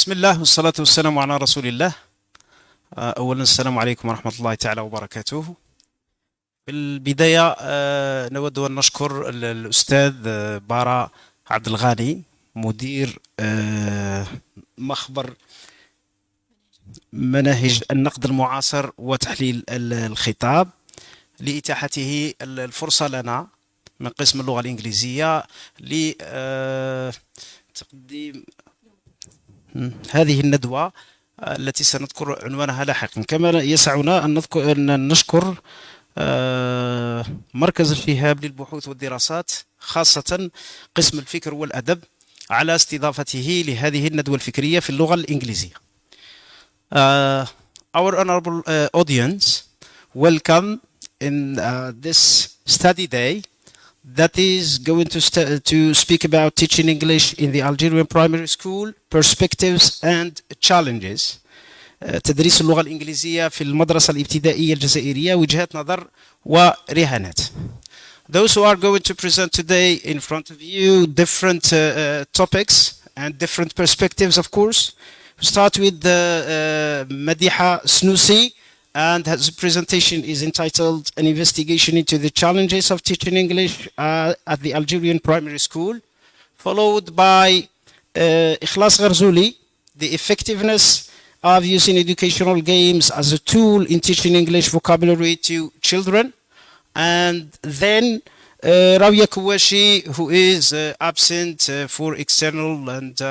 بسم الله والصلاة والسلام على رسول الله. أولا السلام عليكم ورحمة الله تعالى وبركاته. في البداية نود أن نشكر الأستاذ براء عبد الغاني مدير مخبر مناهج النقد المعاصر وتحليل الخطاب لإتاحته الفرصة لنا من قسم اللغة الإنجليزية لتقديم هذه الندوة التي سنذكر عنوانها لاحقا. كما يسعنا أن نشكر مركز الشهاب للبحوث والدراسات خاصة قسم الفكر والأدب على استضافته لهذه الندوة الفكرية في اللغة الإنجليزية. Our honorable audience, welcome in this study day that is going to speak about teaching English in the Algerian primary school, perspectives and challenges. تدريس اللغة الإنجليزية في المدرسة الابتدائية الجزائرية، وجهات نظر ورهانات. Those who are going to present today in front of you different topics and different perspectives, of course. We start with مديحة سنوسي, and his presentation is entitled An Investigation into the Challenges of Teaching English at the Algerian Primary School, followed by اخلاص غرزولي, The Effectiveness of Using Educational Games as a Tool in Teaching English Vocabulary to Children, and then Kouachi, who is absent for external and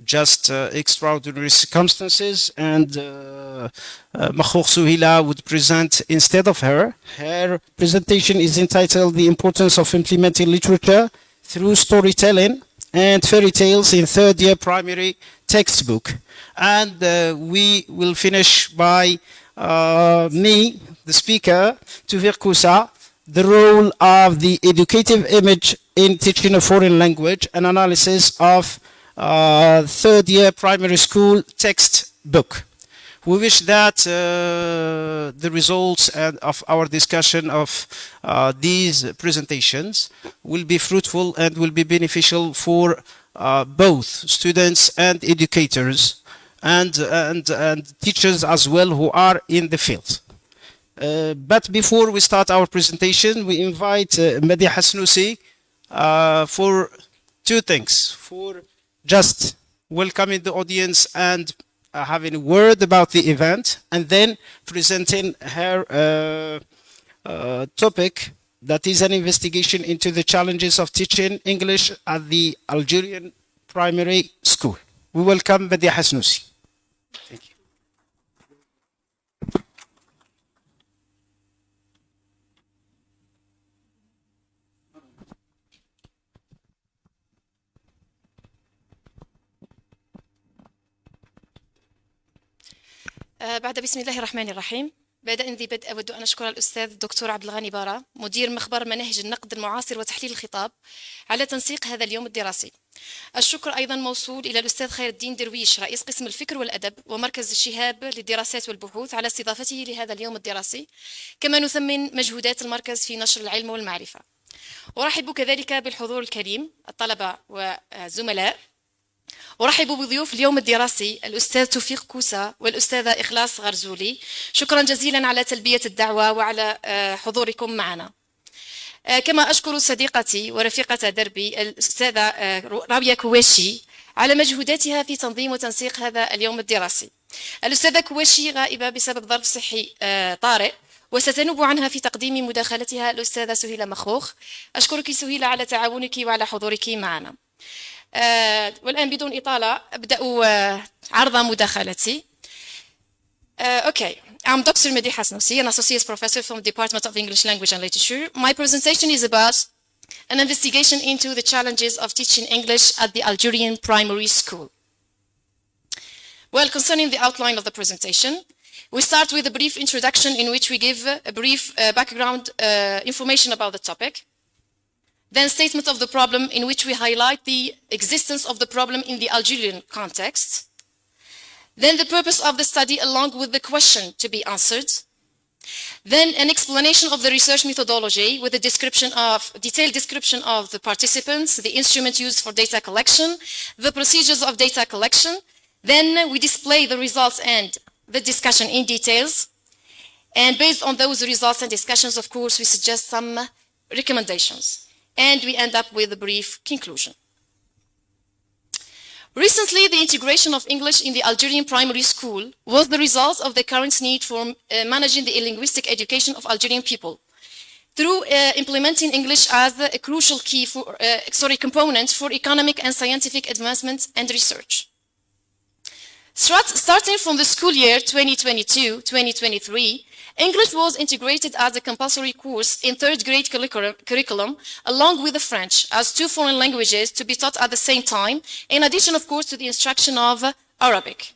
just extraordinary circumstances, and مخوخ Sahila would present instead of her. Her presentation is entitled The Importance of Implementing Literature Through Storytelling and Fairy Tales in Third Year Primary Textbook. And we will finish by me, the speaker, توفيق Koussa, the role of the educative image in teaching a foreign language, an analysis of third year primary school textbook. We wish that the results of our discussion of these presentations will be fruitful and will be beneficial for both students and educators and teachers as well who are in the field. But before we start our presentation, we invite Madiḥa Snoussi for two things: for just welcoming the audience and having a word about the event, and then presenting her topic that is an investigation into the challenges of teaching English at the Algerian primary school. We welcome Madiḥa Snoussi. Thank you. بعد بسم الله الرحمن الرحيم. بدءا ذي بدء أود أن أشكر الأستاذ الدكتورة عبد الغني بارا مدير مخبر مناهج النقد المعاصر وتحليل الخطاب على تنسيق هذا اليوم الدراسي. الشكر أيضا موصول إلى الأستاذ خير الدين درويش رئيس قسم الفكر والأدب ومركز الشهاب للدراسات والبحوث على استضافته لهذا اليوم الدراسي، كما نثمن مجهودات المركز في نشر العلم والمعرفة. أرحب كذلك بالحضور الكريم الطلبة والزملاء. أرحب بضيوف اليوم الدراسي الأستاذ توفيق كوسة والأستاذة اخلاص غرزولي. شكرا جزيلا على تلبية الدعوة وعلى حضوركم معنا. كما أشكر صديقتي ورفيقة دربي الأستاذة كواشي على مجهوداتها في تنظيم وتنسيق هذا اليوم الدراسي. الأستاذة كواشي غائبة بسبب ظرف صحي طارئ، وستنوب عنها في تقديم مداخلتها الأستاذة سهيلة مخوخ. أشكرك سهيلة على تعاونك وعلى حضورك معنا. والآن بدون إطالة أبدأ عرض مداخلتي. Okay, I'm Dr. Madiḥa Snoussi, an associate professor from the Department of English Language and Literature. My presentation is about an investigation into the challenges of teaching English at the Algerian primary school. Well, concerning the outline of the presentation, we start with a brief introduction in which we give a brief background information about the topic. Then statement of the problem in which we highlight the existence of the problem in the Algerian context. Then the purpose of the study along with the question to be answered. Then an explanation of the research methodology with a detailed description of the participants, the instrument used for data collection, the procedures of data collection, Then we display the results and the discussion in details. And based on those results and discussions, of course, we suggest some recommendations. And we end up with a brief conclusion. Recently, the integration of English in the Algerian primary school was the result of the current need for managing the linguistic education of Algerian people through implementing English as a crucial key for, component for economic and scientific advancement and research. Starting from the school year 2022-2023, English was integrated as a compulsory course in third grade curriculum, along with the French, as two foreign languages to be taught at the same time, in addition, of course, to the instruction of Arabic.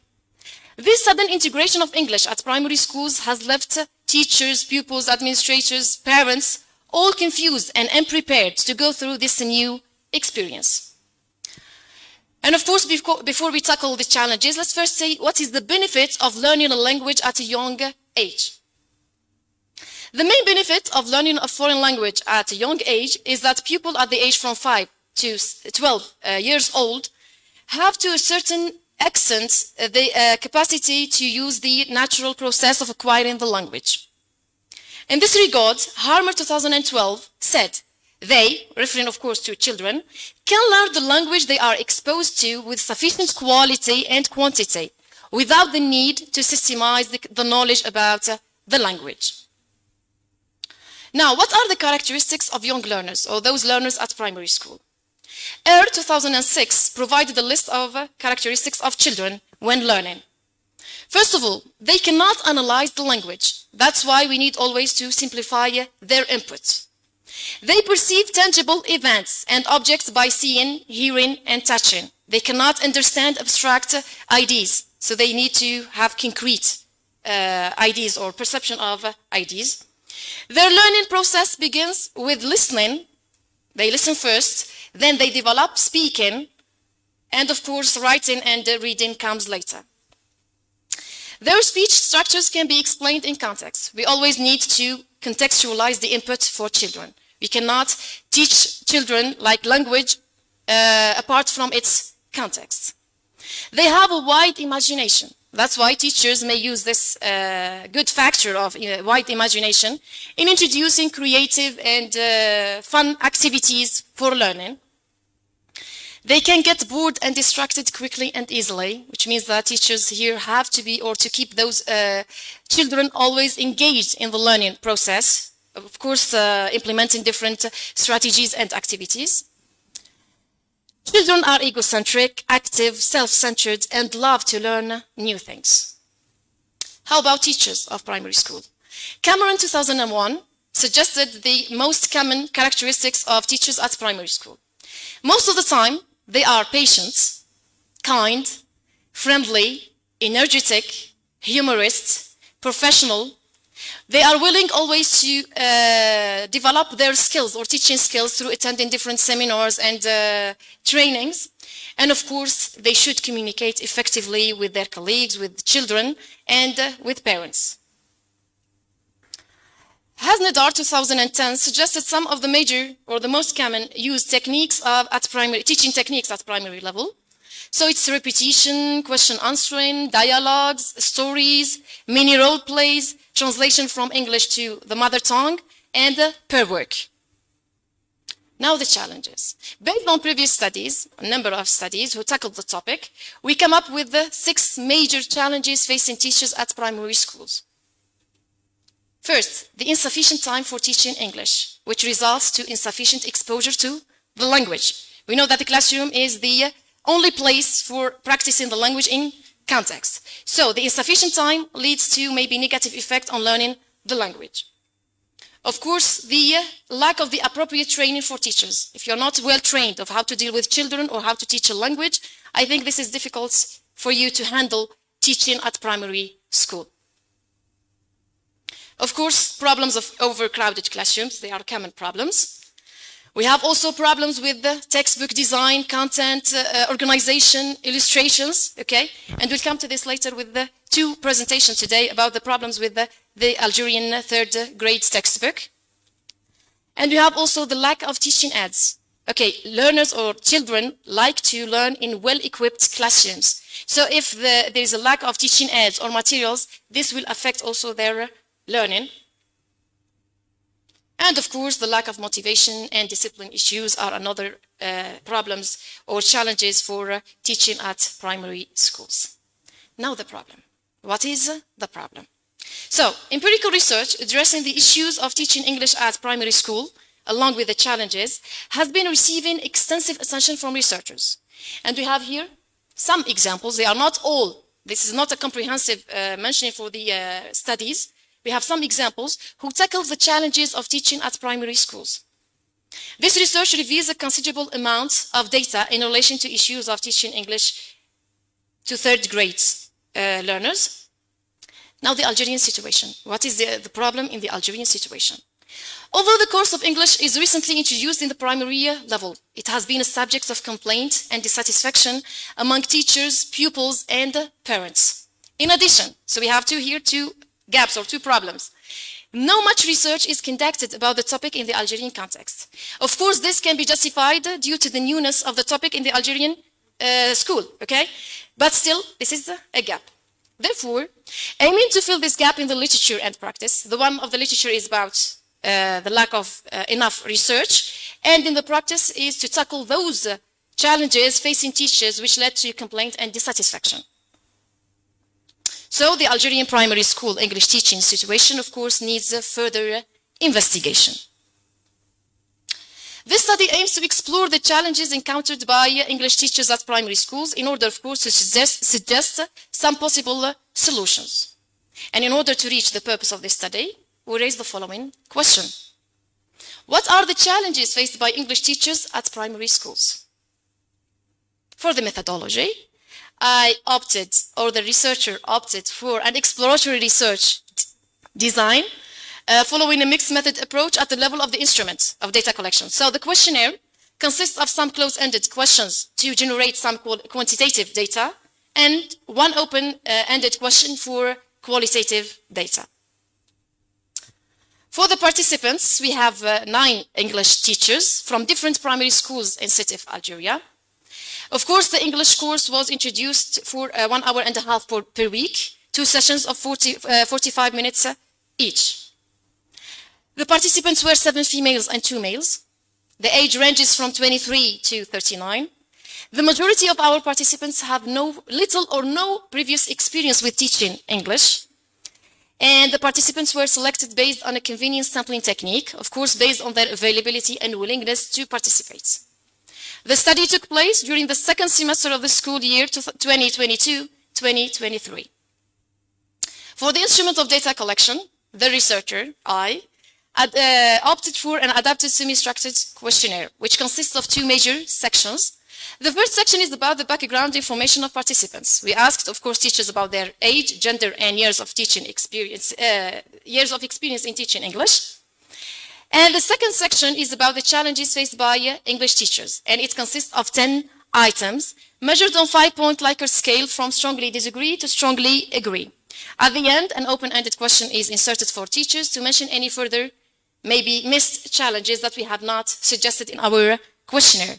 This sudden integration of English at primary schools has left teachers, pupils, administrators, parents, all confused and unprepared to go through this new experience. And of course, before we tackle the challenges, let's first say what is the benefit of learning a language at a young age. The main benefit of learning a foreign language at a young age is that pupils at the age from 5 to 12 years old have to a certain extent the capacity to use the natural process of acquiring the language. In this regard, Harmer 2012 said, they, referring of course to children, can learn the language they are exposed to with sufficient quality and quantity without the need to systemize the knowledge about the language. Now, what are the characteristics of young learners or those learners at primary school? ER 2006 provided a list of characteristics of children when learning. First of all, they cannot analyze the language. That's why we need always to simplify their input. They perceive tangible events and objects by seeing, hearing, and touching. They cannot understand abstract ideas, so they need to have concrete ideas or perception of ideas. Their learning process begins with listening. They listen first, then they develop speaking, and of course, writing and reading comes later. Their speech structures can be explained in context. We always need to contextualize the input for children. We cannot teach children like language apart from its context. They have a wide imagination. That's why teachers may use this good factor of wide imagination in introducing creative and fun activities for learning. They can get bored and distracted quickly and easily, which means that teachers here have to be or to keep those children always engaged in the learning process, of course, implementing different strategies and activities. Children are egocentric, active, self-centered, and love to learn new things. How about teachers of primary school? Cameron 2001 suggested the most common characteristics of teachers at primary school. Most of the time, they are patient, kind, friendly, energetic, humorist, professional. They are willing always to develop their skills or teaching skills through attending different seminars and trainings. And of course, they should communicate effectively with their colleagues, with children, and with parents. Hasnedar 2010 suggested some of the major or the most common used techniques teaching techniques at primary level. So it's repetition, question answering, dialogues, stories, mini role plays, translation from English to the mother tongue, and pair work. Now the challenges. Based on previous studies, a number of studies who tackled the topic, we come up with the 6 major challenges facing teachers at primary schools. First, the insufficient time for teaching English, which results to insufficient exposure to the language. We know that the classroom is the only place for practicing the language in context. So the insufficient time leads to maybe negative effect on learning the language. Of course, the lack of the appropriate training for teachers. If you're not well trained of how to deal with children or how to teach a language, I think this is difficult for you to handle teaching at primary school. Of course, problems of overcrowded classrooms, they are common problems. We have also problems with the textbook design, content, organization, illustrations, okay? And we'll come to this later with the 2 presentations today about the problems with the Algerian 3rd grade textbook. And we have also the lack of teaching aids, Okay, learners or children like to learn in well-equipped classrooms. So if there is a lack of teaching aids or materials, this will affect also their learning. And of course, the lack of motivation and discipline issues are another problems or challenges for teaching at primary schools. Now the problem. What is the problem? So, empirical research addressing the issues of teaching English at primary school, along with the challenges, has been receiving extensive attention from researchers. And we have here some examples. They are not all. This is not a comprehensive mentioning for the studies. We have some examples who tackle the challenges of teaching at primary schools. This research reveals a considerable amount of data in relation to issues of teaching English to third grade learners. Now the Algerian situation. What is the problem in the Algerian situation? Although the course of English is recently introduced in the primary level, it has been a subject of complaint and dissatisfaction among teachers, pupils, and parents. In addition, so we have two gaps or two problems. No much research is conducted about the topic in the Algerian context. Of course, this can be justified due to the newness of the topic in the Algerian school, okay? But still, this is a gap. Therefore, aiming to fill this gap in the literature and practice, the one of the literature is about the lack of enough research, and in the practice is to tackle those challenges facing teachers which led to complaint and dissatisfaction. So the Algerian primary school English teaching situation, of course, needs further investigation. This study aims to explore the challenges encountered by English teachers at primary schools in order, of course, to suggest some possible solutions. And in order to reach the purpose of this study, we raise the following question. What are the challenges faced by English teachers at primary schools? For the methodology, the researcher opted for an exploratory research design following a mixed method approach at the level of the instrument of data collection. So the questionnaire consists of some close-ended questions to generate some quantitative data and one open-ended question for qualitative data. For the participants, we have 9 English teachers from different primary schools in Sطيف, Algeria. Of course, the English course was introduced for 1 hour and a half per week, 2 sessions of 45 minutes each. The participants were 7 females and 2 males. The age ranges from 23 to 39. The majority of our participants have little or no previous experience with teaching English. And the participants were selected based on a convenience sampling technique, of course, based on their availability and willingness to participate. The study took place during the second semester of the school year 2022-2023. For the instrument of data collection, the researcher, opted for an adapted semi-structured questionnaire, which consists of 2 major sections. The first section is about the background information of participants. We asked, of course, teachers about their age, gender, and years of teaching experience, in teaching English. And the second section is about the challenges faced by English teachers, and it consists of 10 items measured on 5-point Likert scale from strongly disagree to strongly agree. At the end, an open-ended question is inserted for teachers to mention any further, maybe missed challenges that we have not suggested in our questionnaire.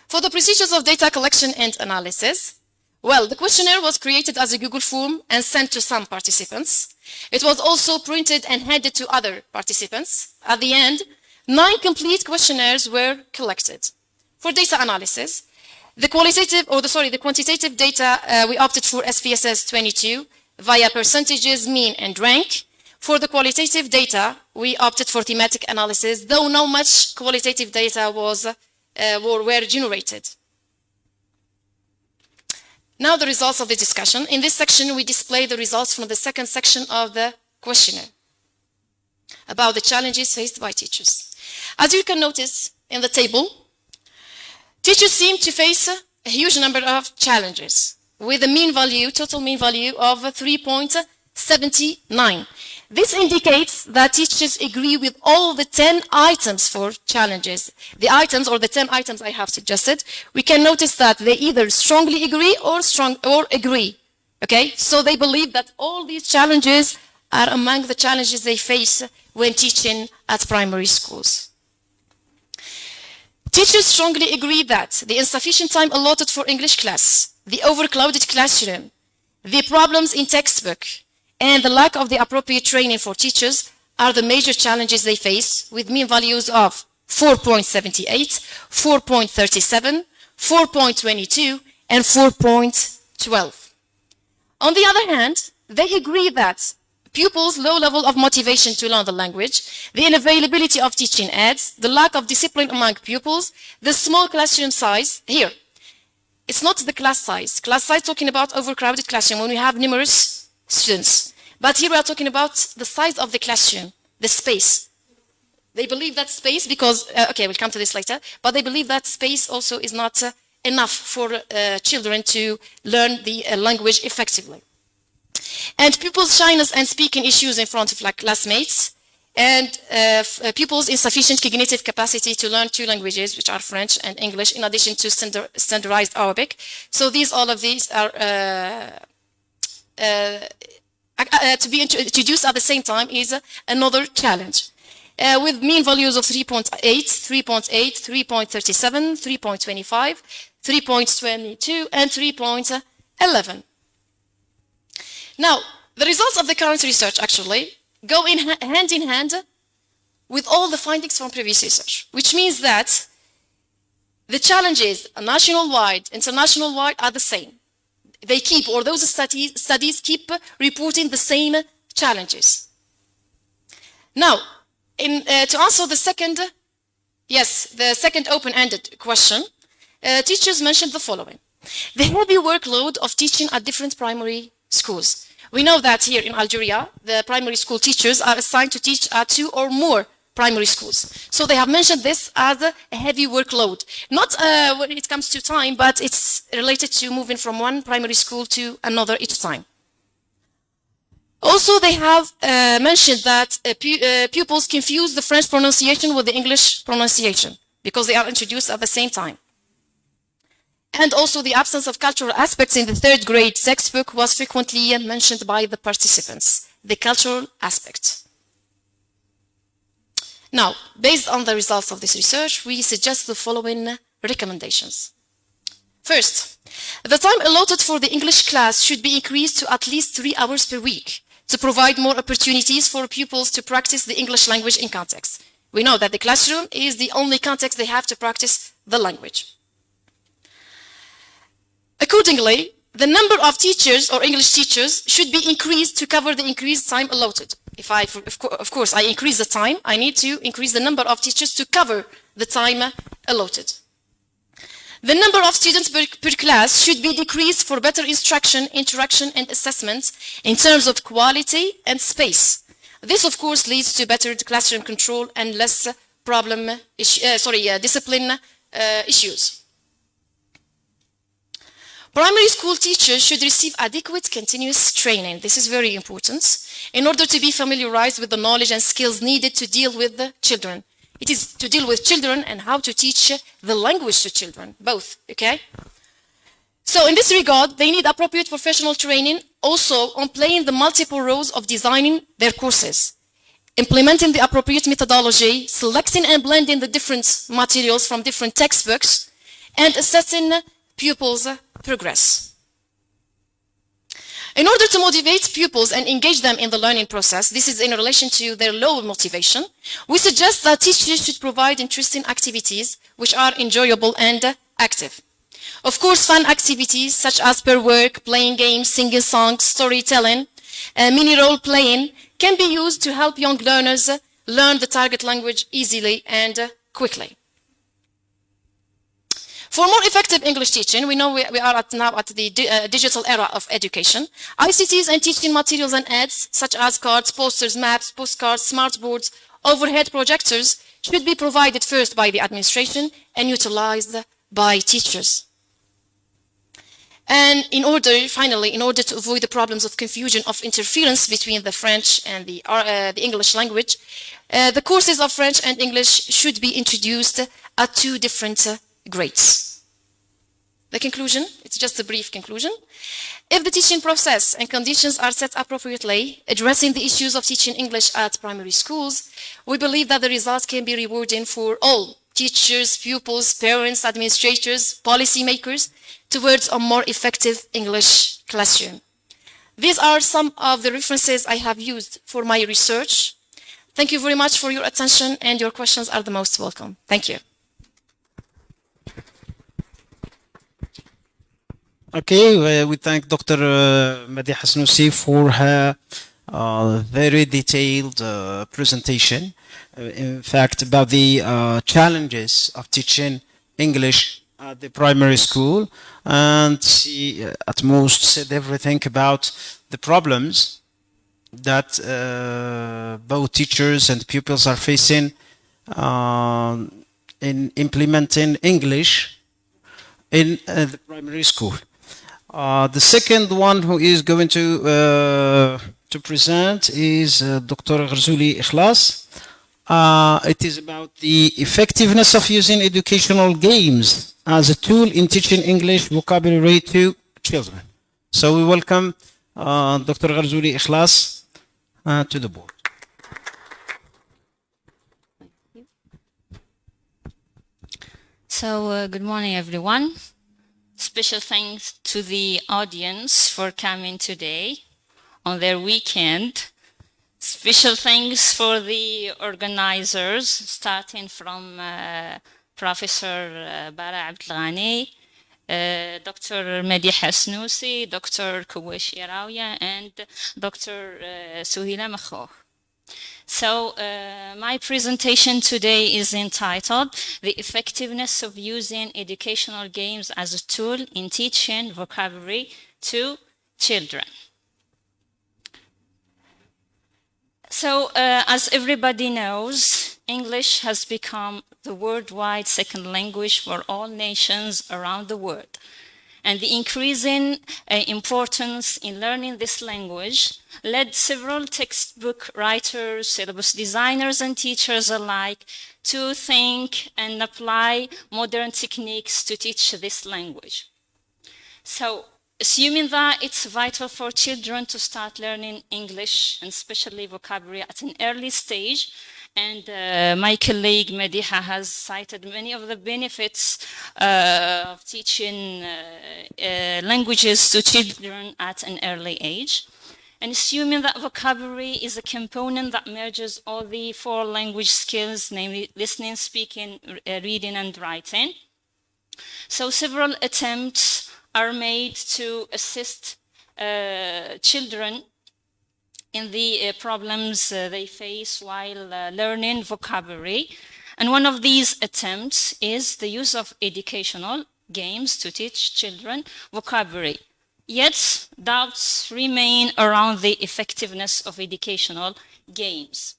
For the procedures of data collection and analysis, well, the questionnaire was created as a Google form and sent to some participants. It was also printed and handed to other participants. At the end, 9 complete questionnaires were collected. For data analysis, the quantitative data, we opted for SPSS 22 via percentages, mean, and rank. For the qualitative data, we opted for thematic analysis, though not much qualitative data were generated. Now the results of the discussion. In this section, we display the results from the second section of the questionnaire about the challenges faced by teachers. As you can notice in the table, teachers seem to face a huge number of challenges with a total mean value of 3.79. This indicates that teachers agree with all the 10 items for challenges. The items or the 10 items I have suggested, we can notice that they either strongly agree or agree. Okay? So they believe that all these challenges are among the challenges they face when teaching at primary schools. Teachers strongly agree that the insufficient time allotted for English class, the overcrowded classroom, the problems in textbook, and the lack of the appropriate training for teachers are the major challenges they face, with mean values of 4.78, 4.37, 4.22, and 4.12. On the other hand, they agree that pupils' low level of motivation to learn the language, the unavailability of teaching aids, the lack of discipline among pupils, the small classroom size. Here, it's not the class size. Class size talking about overcrowded classroom when we have numerous students. But here we are talking about the size of the classroom, the space. They believe that space because, okay, we'll come to this later, but they believe that space also is not enough for children to learn the language effectively. And pupils' shyness and speaking issues in front of classmates, and pupils' insufficient cognitive capacity to learn two languages, which are French and English, in addition to standardized Arabic. So all of these are to be introduced at the same time is another challenge. With mean values of 3.8, 3.8, 3.37, 3.25, 3.22, and 3.11. Now, the results of the current research actually go hand in hand with all the findings from previous research, which means that the challenges national-wide, international-wide are the same. They keep, or those studies keep reporting the same challenges. Now, to answer the second open-ended question, teachers mentioned the following. The heavy workload of teaching at different primary schools. We know that here in Algeria, the primary school teachers are assigned to teach at 2 or more primary schools. So they have mentioned this as a heavy workload. Not when it comes to time, but it's related to moving from one primary school to another each time. Also, they have mentioned that pupils confuse the French pronunciation with the English pronunciation because they are introduced at the same time. And also the absence of cultural aspects in the third grade textbook was frequently mentioned by the participants, the cultural aspect. Now, based on the results of this research, we suggest the following recommendations. First, the time allotted for the English class should be increased to at least 3 hours per week to provide more opportunities for pupils to practice the English language in context. We know that the classroom is the only context they have to practice the language. Accordingly, the number of teachers or English teachers should be increased to cover the increased time allotted. If of course, I increase the time, I need to increase the number of teachers to cover the time allotted. The number of students per class should be decreased for better instruction, interaction, and assessment in terms of quality and space. This, of course, leads to better classroom control and less discipline issues. Primary school teachers should receive adequate continuous training. This is very important in order to be familiarized with the knowledge and skills needed to deal with the children. It is to deal with children and how to teach the language to children, both, okay? So in this regard, they need appropriate professional training also on playing the multiple roles of designing their courses, implementing the appropriate methodology, selecting and blending the different materials from different textbooks, and assessing pupils' progress. In order to motivate pupils and engage them in the learning process, this is in relation to their low motivation, we suggest that teachers should provide interesting activities which are enjoyable and active. Of course, fun activities such as pair work, playing games, singing songs, storytelling, mini role playing can be used to help young learners learn the target language easily and quickly. For more effective English teaching, we know we are now at the digital era of education. ICTs and teaching materials and aids, such as cards, posters, maps, postcards, smart boards, overhead projectors, should be provided first by the administration and utilized by teachers. And finally, in order to avoid the problems of confusion of interference between the French and the English language, the courses of French and English should be introduced at 2 different grades. The conclusion, it's just a brief conclusion. If the teaching process and conditions are set appropriately, addressing the issues of teaching English at primary schools, we believe that the results can be rewarding for all teachers, pupils, parents, administrators, policymakers towards a more effective English classroom. These are some of the references I have used for my research. Thank you very much for your attention, and your questions are the most welcome. Thank you. Okay, we thank Dr. Madiḥa Snoussi for her very detailed presentation. In fact, about the challenges of teaching English at the primary school, and she at most said everything about the problems that both teachers and pupils are facing in implementing English in the primary school. The second one who is going to present is Dr. غرزولي اخلاص. It is about the effectiveness of using educational games as a tool in teaching English vocabulary to children. So we welcome Dr. غرزولي اخلاص to the board. So, good morning, everyone. Special thanks to the audience for coming today on their weekend. Special thanks for the organizers, starting from Professor Bara Abdelghani, Dr. Madiḥa Snoussi, Dr. Kouachi and Dr. Sahila Mkhokh. So my presentation today is entitled The Effectiveness of Using Educational Games as a Tool in Teaching Vocabulary to Children. So as everybody knows, English has become the worldwide second language for all nations around the world. And the increasing importance in learning this language led several textbook writers, syllabus designers, and teachers alike to think and apply modern techniques to teach this language. So, assuming that it's vital for children to start learning English, and especially vocabulary at an early stage, and my colleague Madiḥa has cited many of the benefits of teaching languages to children at an early age. And assuming that vocabulary is a component that merges all the four language skills, namely listening, speaking, reading, and writing. So several attempts are made to assist children in the problems they face while learning vocabulary. And one of these attempts is the use of educational games to teach children vocabulary. Yet, doubts remain around the effectiveness of educational games.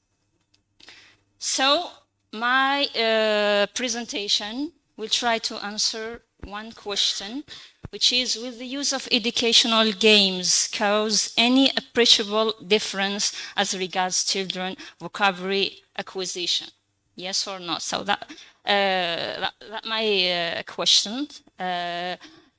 So, my presentation will try to answer one question, which is, will the use of educational games cause any appreciable difference as regards children vocabulary acquisition? Yes or no? So that my question.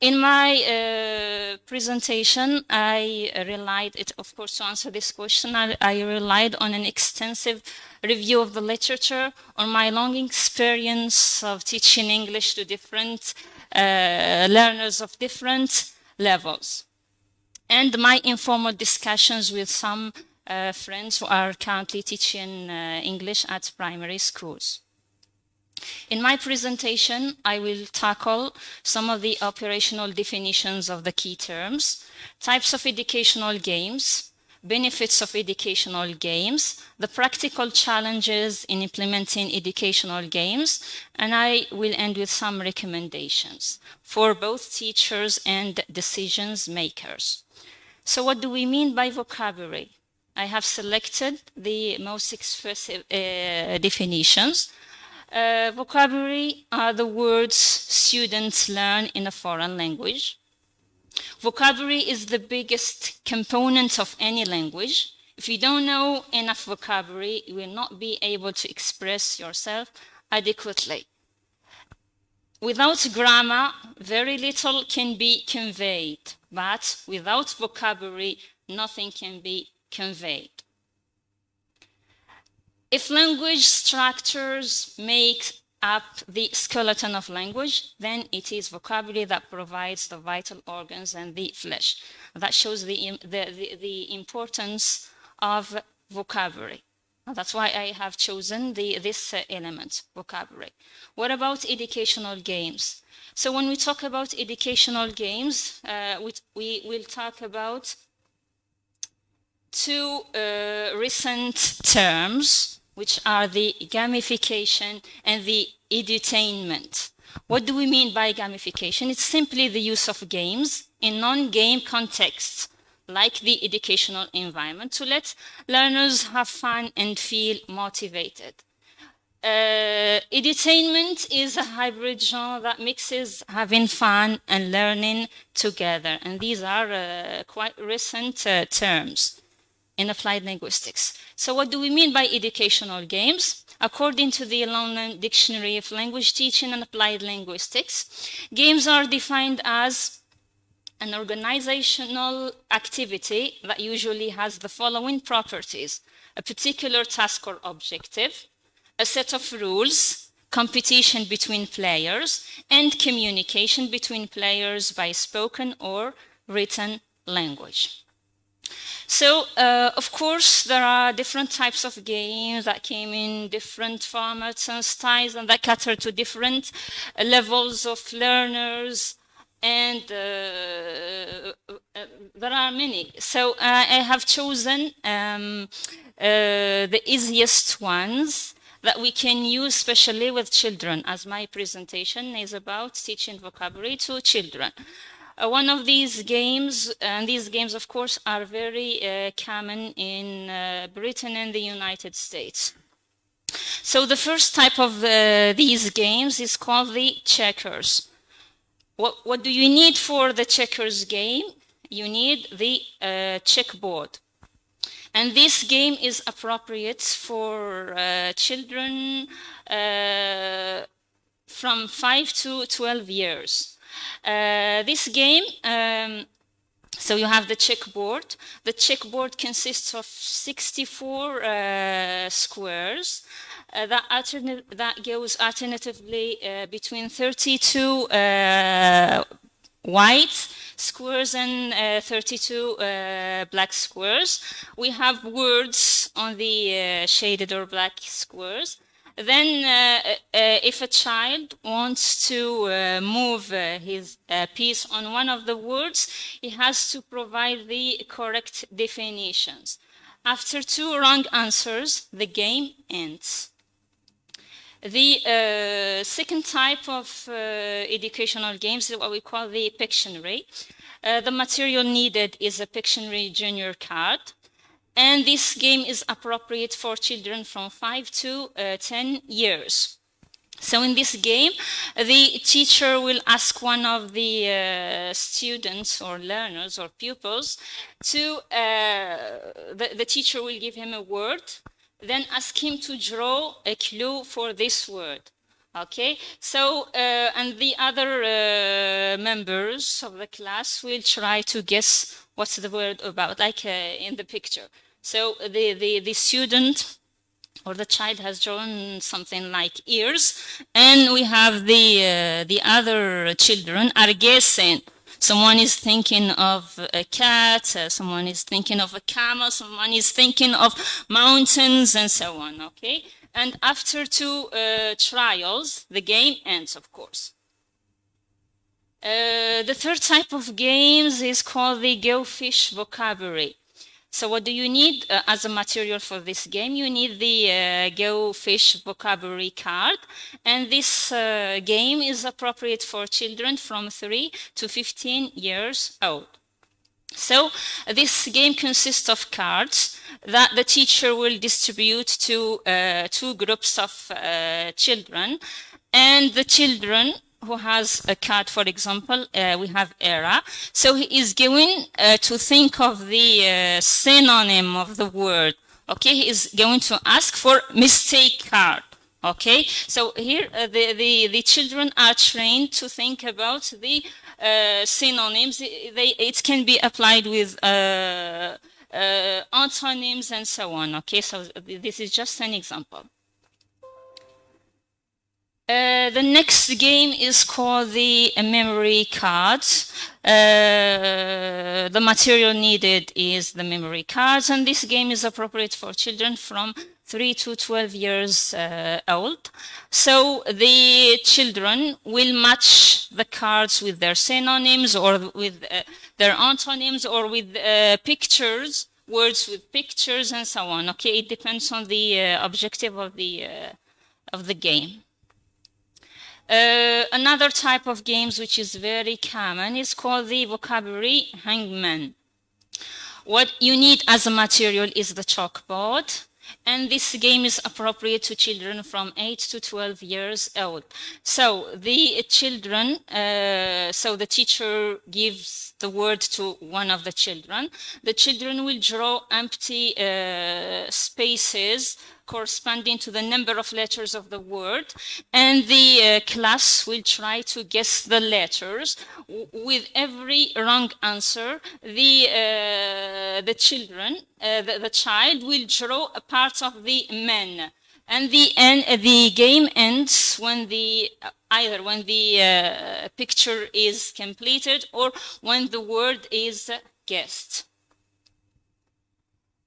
In my presentation, I relied, of course, to answer this question, I relied on an extensive review of the literature, on my long experience of teaching English to different learners of different levels, and my informal discussions with some friends who are currently teaching English at primary schools. In my presentation, I will tackle some of the operational definitions of the key terms, types of educational games, benefits of educational games, the practical challenges in implementing educational games, and I will end with some recommendations for both teachers and decision makers. So what do we mean by vocabulary? I have selected the most expressive definitions. Vocabulary are the words students learn in a foreign language. Vocabulary is the biggest component of any language. If you don't know enough vocabulary, you will not be able to express yourself adequately. Without grammar, very little can be conveyed, but without vocabulary, nothing can be conveyed. If language structures make up the skeleton of language, then it is vocabulary that provides the vital organs and the flesh. That shows the importance of vocabulary. That's why I have chosen this element, vocabulary. What about educational games? So when we talk about educational games, we will talk about two recent terms, which are the gamification and the edutainment. What do we mean by gamification? It's simply the use of games in non-game contexts, like the educational environment, to let learners have fun and feel motivated. Edutainment is a hybrid genre that mixes having fun and learning together, and these are quite recent terms in applied linguistics. So what do we mean by educational games? According to the London Dictionary of Language Teaching and Applied Linguistics, games are defined as an organizational activity that usually has the following properties: a particular task or objective, a set of rules, competition between players, and communication between players by spoken or written language. So, of course, there are different types of games that came in different formats and styles, and that cater to different levels of learners, and there are many. So I have chosen the easiest ones that we can use, especially with children, as my presentation is about teaching vocabulary to children. One of these games, and these games, of course, are very common in Britain and the United States. So the first type of these games is called the checkers. What do you need for the checkers game? You need the checkboard. And this game is appropriate for children from 5 to 12 years. This game, so you have the checkboard. The checkboard consists of 64 squares that goes alternatively between 32 white squares and 32 black squares. We have words on the shaded or black squares. Then if a child wants to move his piece on one of the words, he has to provide the correct definitions. After 2 wrong answers, the game ends. The second type of educational games is what we call the Pictionary. The material needed is a Pictionary junior card. And this game is appropriate for children from 5 to 10 years. So in this game, the teacher will ask one of the students or learners or pupils to, the teacher will give him a word, then ask him to draw a clue for this word. Okay, so, and the other members of the class will try to guess what's the word about, like in the picture. So the student or the child has drawn something like ears, and we have the other children are guessing. Someone is thinking of a cat, someone is thinking of a camel, someone is thinking of mountains, and so on, okay? And after 2 trials, the game ends, of course. The third type of games is called the Go Fish vocabulary. So what do you need as a material for this game? You need the Go Fish vocabulary card. And this game is appropriate for children from 3 to 15 years old. So this game consists of cards that the teacher will distribute to 2 groups of children. And the children who has a card, for example, we have Era. So he is going to think of the synonym of the word. Okay, he is going to ask for mistake card. Okay, so here the children are trained to think about the synonyms. It can be applied with antonyms and so on. Okay, so this is just an example. The next game is called the memory cards. The material needed is the memory cards, and this game is appropriate for children from 3 to 12 years old. So the children will match the cards with their synonyms or with their antonyms or with pictures, words with pictures and so on. Okay, it depends on the objective of the game. Another type of games which is very common is called the vocabulary hangman. What you need as a material is the chalkboard, and this game is appropriate to children from 8 to 12 years old. So the children, so the teacher gives the word to one of the children. The children will draw empty spaces corresponding to the number of letters of the word, and the class will try to guess the letters. With every wrong answer, the children, the child will draw a part of the man, and the game ends when either when the picture is completed or when the word is guessed.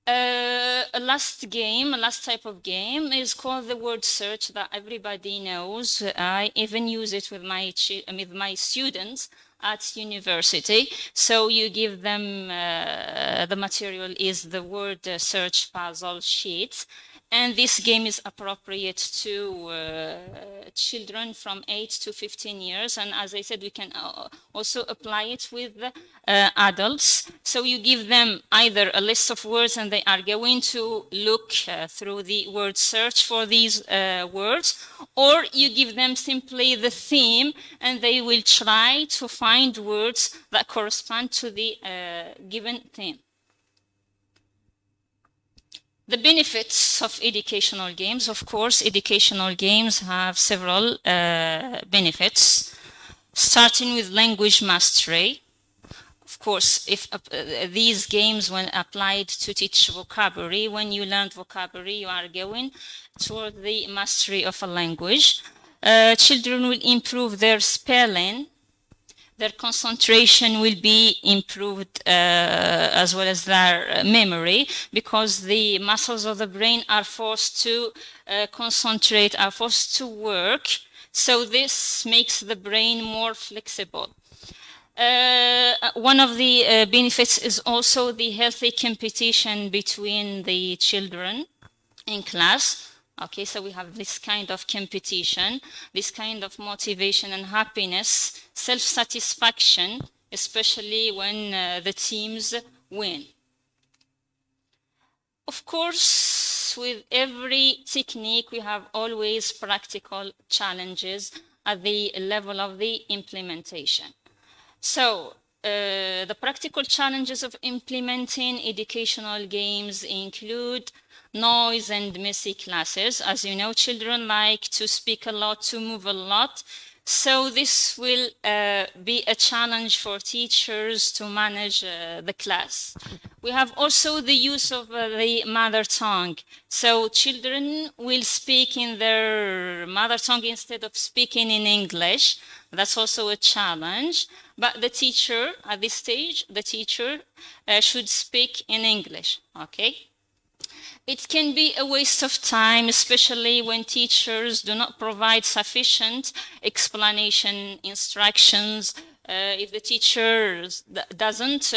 A last type of game is called the word search that everybody knows. I even use it with my students at university. So you give them, the material is the word search puzzle sheet. And this game is appropriate to children from 8 to 15 years. And as I said, we can also apply it with adults. So you give them either a list of words and they are going to look through the word search for these words, or you give them simply the theme and they will try to find words that correspond to the given theme. The benefits of educational games. Of course, educational games have several benefits, starting with language mastery. Of course, if these games, when applied to teach vocabulary, when you learn vocabulary, you are going toward the mastery of a language. Children will improve their spelling. Their concentration will be improved as well as their memory, because the muscles of the brain are forced to concentrate, are forced to work. So this makes the brain more flexible. One of the benefits is also the healthy competition between the children in class. Okay, so we have this kind of competition, this kind of motivation and happiness, self-satisfaction, especially when the teams win. Of course, with every technique, we have always practical challenges at the level of the implementation. So, the practical challenges of implementing educational games include noise and messy classes. As you know, children like to speak a lot, to move a lot. So this will be a challenge for teachers to manage the class. We have also the use of the mother tongue. So children will speak in their mother tongue instead of speaking in English. That's also a challenge. But the teacher, at this stage, the teacher should speak in English, okay? It can be a waste of time, especially when teachers do not provide sufficient explanation, instructions. If the teacher doesn't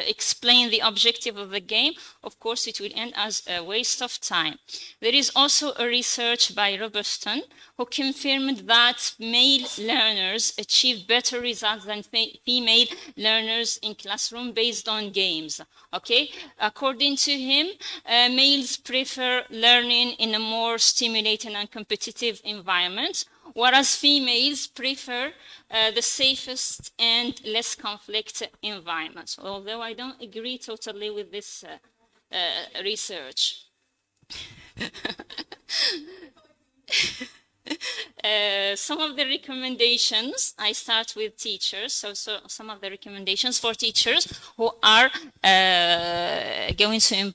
explain the objective of the game, of course, it will end as a waste of time. There is also a research by Robertson who confirmed that male learners achieve better results than female learners in classroom based on games. Okay, according to him, males prefer learning in a more stimulating and competitive environment, whereas females prefer the safest and less conflict environments, although I don't agree totally with this research. Some of the recommendations, I start with teachers, so some of the recommendations for teachers who are going to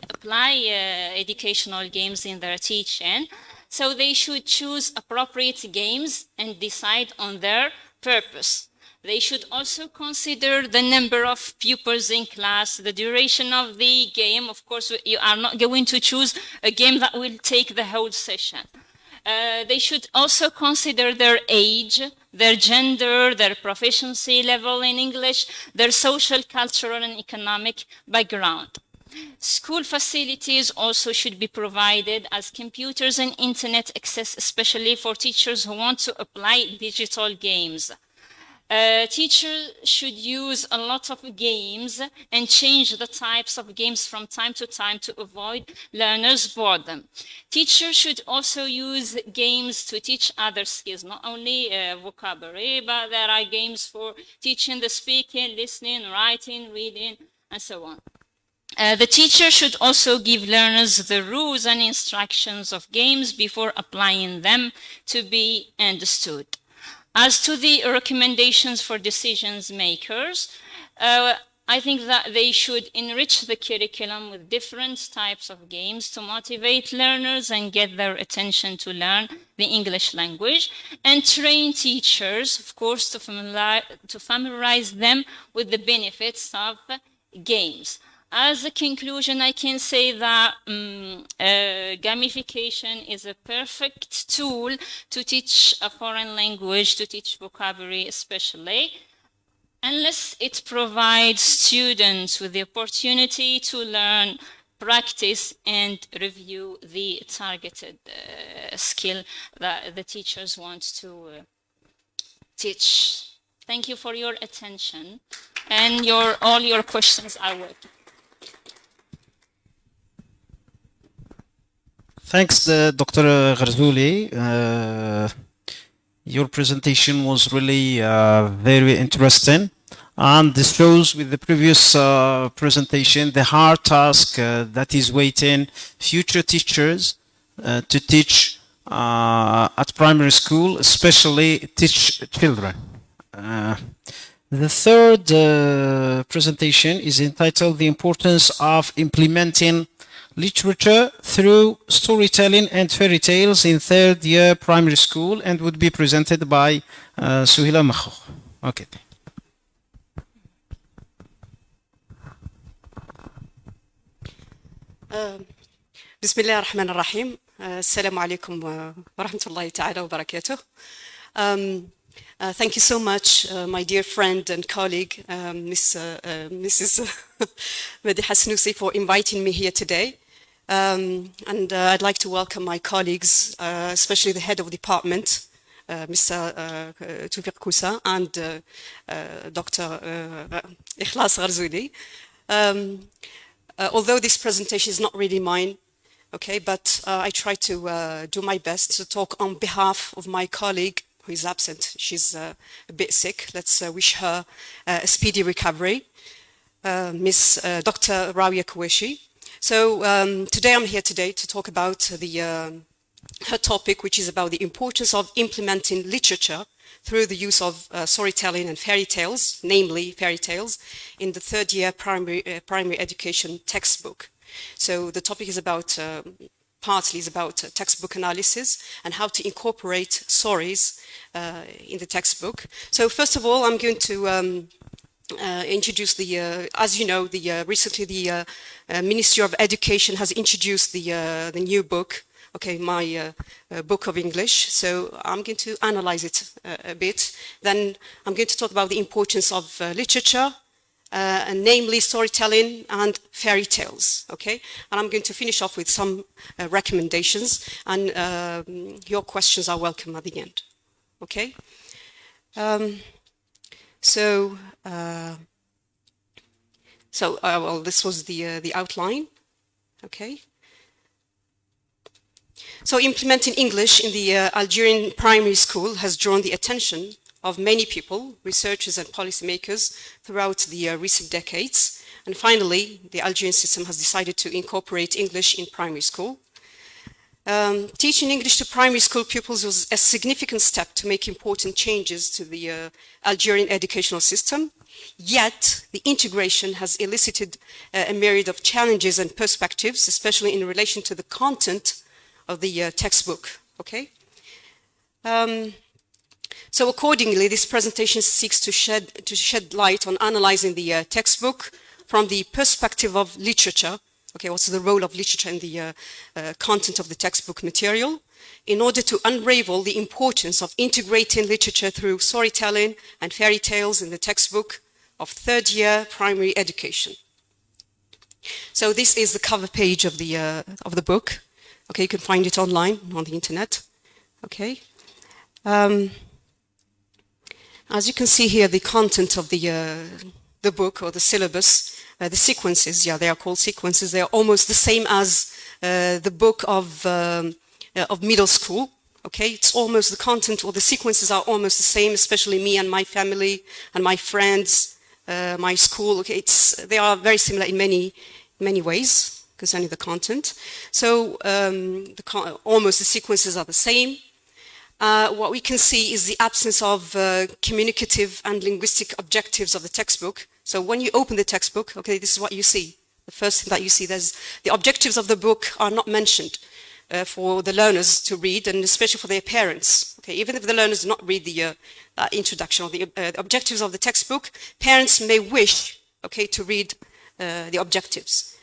apply educational games in their teaching. So they should choose appropriate games and decide on their purpose. They should also consider the number of pupils in class, the duration of the game. Of course, you are not going to choose a game that will take the whole session. They should also consider their age, their gender, their proficiency level in English, their social, cultural, and economic background. School facilities also should be provided as computers and internet access, especially for teachers who want to apply digital games. Teachers should use a lot of games and change the types of games from time to avoid learners' boredom. Teachers should also use games to teach other skills, not only vocabulary, but there are games for teaching the speaking, listening, writing, reading, and so on. The teacher should also give learners the rules and instructions of games before applying them to be understood. As to the recommendations for decisions makers, I think that they should enrich the curriculum with different types of games to motivate learners and get their attention to learn the English language, and train teachers, of course, to familiarize them with the benefits of games. As a conclusion, I can say that gamification is a perfect tool to teach a foreign language, to teach vocabulary especially, unless it provides students with the opportunity to learn, practice, and review the targeted skill that the teachers want to teach. Thank you for your attention, and all your questions are welcome. Thanks, Dr. غرزولي. Your presentation was really very interesting, and this shows with the previous presentation the hard task that is waiting future teachers to teach at primary school, especially teach children. The third presentation is entitled The Importance of Implementing Literature through Storytelling and Fairy Tales in Third Year Primary School, and would be presented by سهيلة مخوخ. Okay. بسم الله الرحمن الرحيم. السلام عليكم ورحمة الله تعالى وبركاته. Thank you so much, my dear friend and colleague, Mrs. Madiḥة Snousy, for inviting me here today. And I'd like to welcome my colleagues, especially the head of department, Mr. توفيق كوسة, and Dr. اخلاص غرزولي. Although this presentation is not really mine, okay, but I try to do my best to talk on behalf of my colleague who is absent. She's a bit sick. Let's wish her a speedy recovery, Miss Dr. Rawia Kuwashi. So today I'm here to talk about her topic, which is about the importance of implementing literature through the use of storytelling and fairy tales, namely fairy tales, in the third year primary education textbook. So the topic is about, partly is about textbook analysis and how to incorporate stories in the textbook. So first of all, I'm going to introduce as you know, recently the Ministry of Education has introduced the new book, okay, my book of English. So I'm going to analyze it a bit. Then I'm going to talk about the importance of literature, and namely storytelling and fairy tales, okay? And I'm going to finish off with some recommendations, and your questions are welcome at the end, okay? Well, this was the outline, okay? So implementing English in the Algerian primary school has drawn the attention of many people, researchers and policymakers throughout the recent decades. And finally, the Algerian system has decided to incorporate English in primary school. Teaching English to primary school pupils was a significant step to make important changes to the Algerian educational system. Yet, the integration has elicited a myriad of challenges and perspectives, especially in relation to the content of the textbook, okay? So accordingly, this presentation seeks to shed light on analyzing the textbook from the perspective of literature. Okay, what's the role of literature in the content of the textbook material, in order to unravel the importance of integrating literature through storytelling and fairy tales in the textbook of third-year primary education. So this is the cover page of the book. Okay, you can find it online on the internet. Okay. As you can see here, the content of the book or the syllabus, the sequences, yeah, they are called sequences. They are almost the same as the book of middle school. Okay, it's almost the content or the sequences are almost the same, especially me and my family and my friends, my school. Okay, they are very similar in many ways concerning the content. So almost the sequences are the same. What we can see is the absence of communicative and linguistic objectives of the textbook. So when you open the textbook, okay, this is what you see. The first thing that you see, the objectives of the book are not mentioned for the learners to read, and especially for their parents. Okay, even if the learners do not read the introduction or the objectives of the textbook, parents may wish, okay, to read the objectives.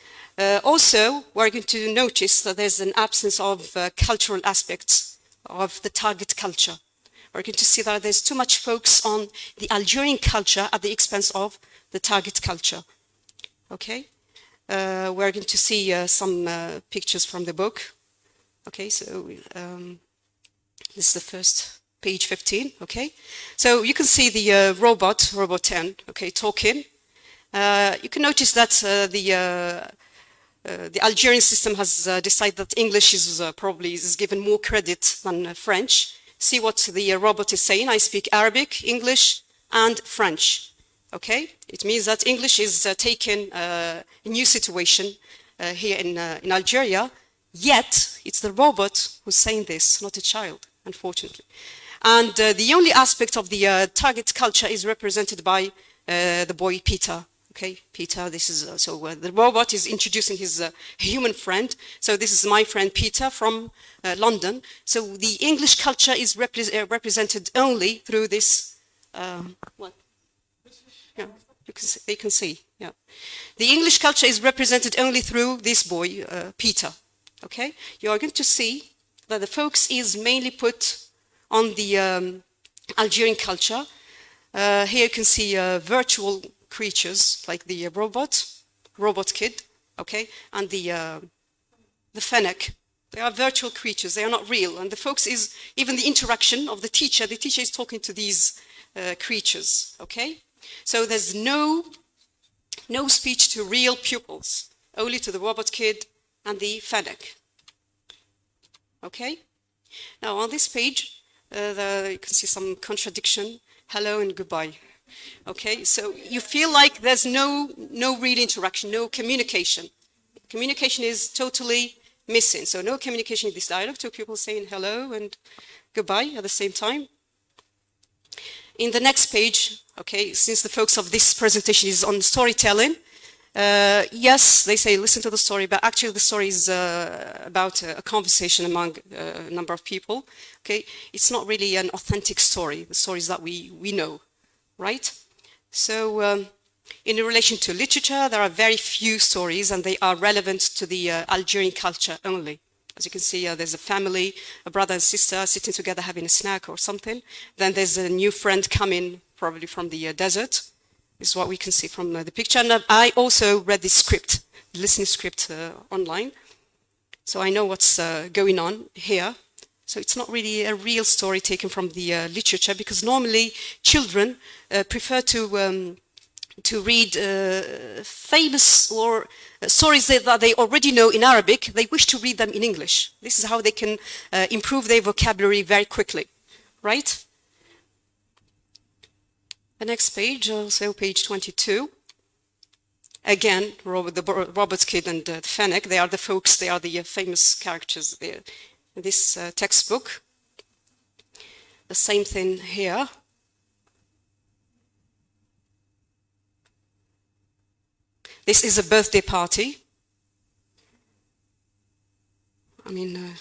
Also, we're going to notice that there's an absence of cultural aspects of the target culture. We're going to see that there's too much focus on the Algerian culture at the expense of the target culture. Okay, we're going to see some pictures from the book. Okay, so this is the first page 15. Okay, so you can see the robot 10. Okay, talking. You can notice that the Algerian system has decided that English is probably given more credit than French. See what the robot is saying. I speak Arabic, English, and French. Okay, it means that English is taking a new situation here in Algeria. Yet it's the robot who's saying this, not a child, unfortunately. And the only aspect of the target culture is represented by the boy Peter. Okay, Peter, this is, the robot is introducing his human friend. So this is my friend Peter from London. So the English culture is represented only through this, what? Yeah, you can see, yeah. The English culture is represented only through this boy, Peter. Okay, you are going to see that the focus is mainly put on the Algerian culture. Here you can see virtual creatures like the robot kid, okay, and the fennec. They are virtual creatures, they are not real. And the focus is even the interaction of the teacher. The teacher is talking to these creatures, okay? So there's no speech to real pupils, only to the robot kid and the fennec. Okay? Now on this page, you can see some contradiction. Hello and goodbye. Okay, so you feel like there's no real interaction, no communication. Communication is totally missing. So no communication in this dialogue, two people saying hello and goodbye at the same time. In the next page, okay, since the focus of this presentation is on storytelling, yes, they say listen to the story, but actually the story is about a conversation among a number of people. Okay, it's not really an authentic story, the stories that we know, right? So in relation to literature, there are very few stories and they are relevant to the Algerian culture only. As you can see, there's a family, a brother and sister sitting together having a snack or something. Then there's a new friend coming probably from the desert. This is what we can see from the picture. And I also read the script, the listening script online. So I know what's going on here. So it's not really a real story taken from the literature, because normally children prefer to read famous or stories that they already know in Arabic. They wish to read them in English. This is how they can improve their vocabulary very quickly, right? The next page, also page 22. Again, the robot kid and the fennec, they are the folks, they are the famous characters there in this textbook. The same thing here. This is a birthday party. I mean,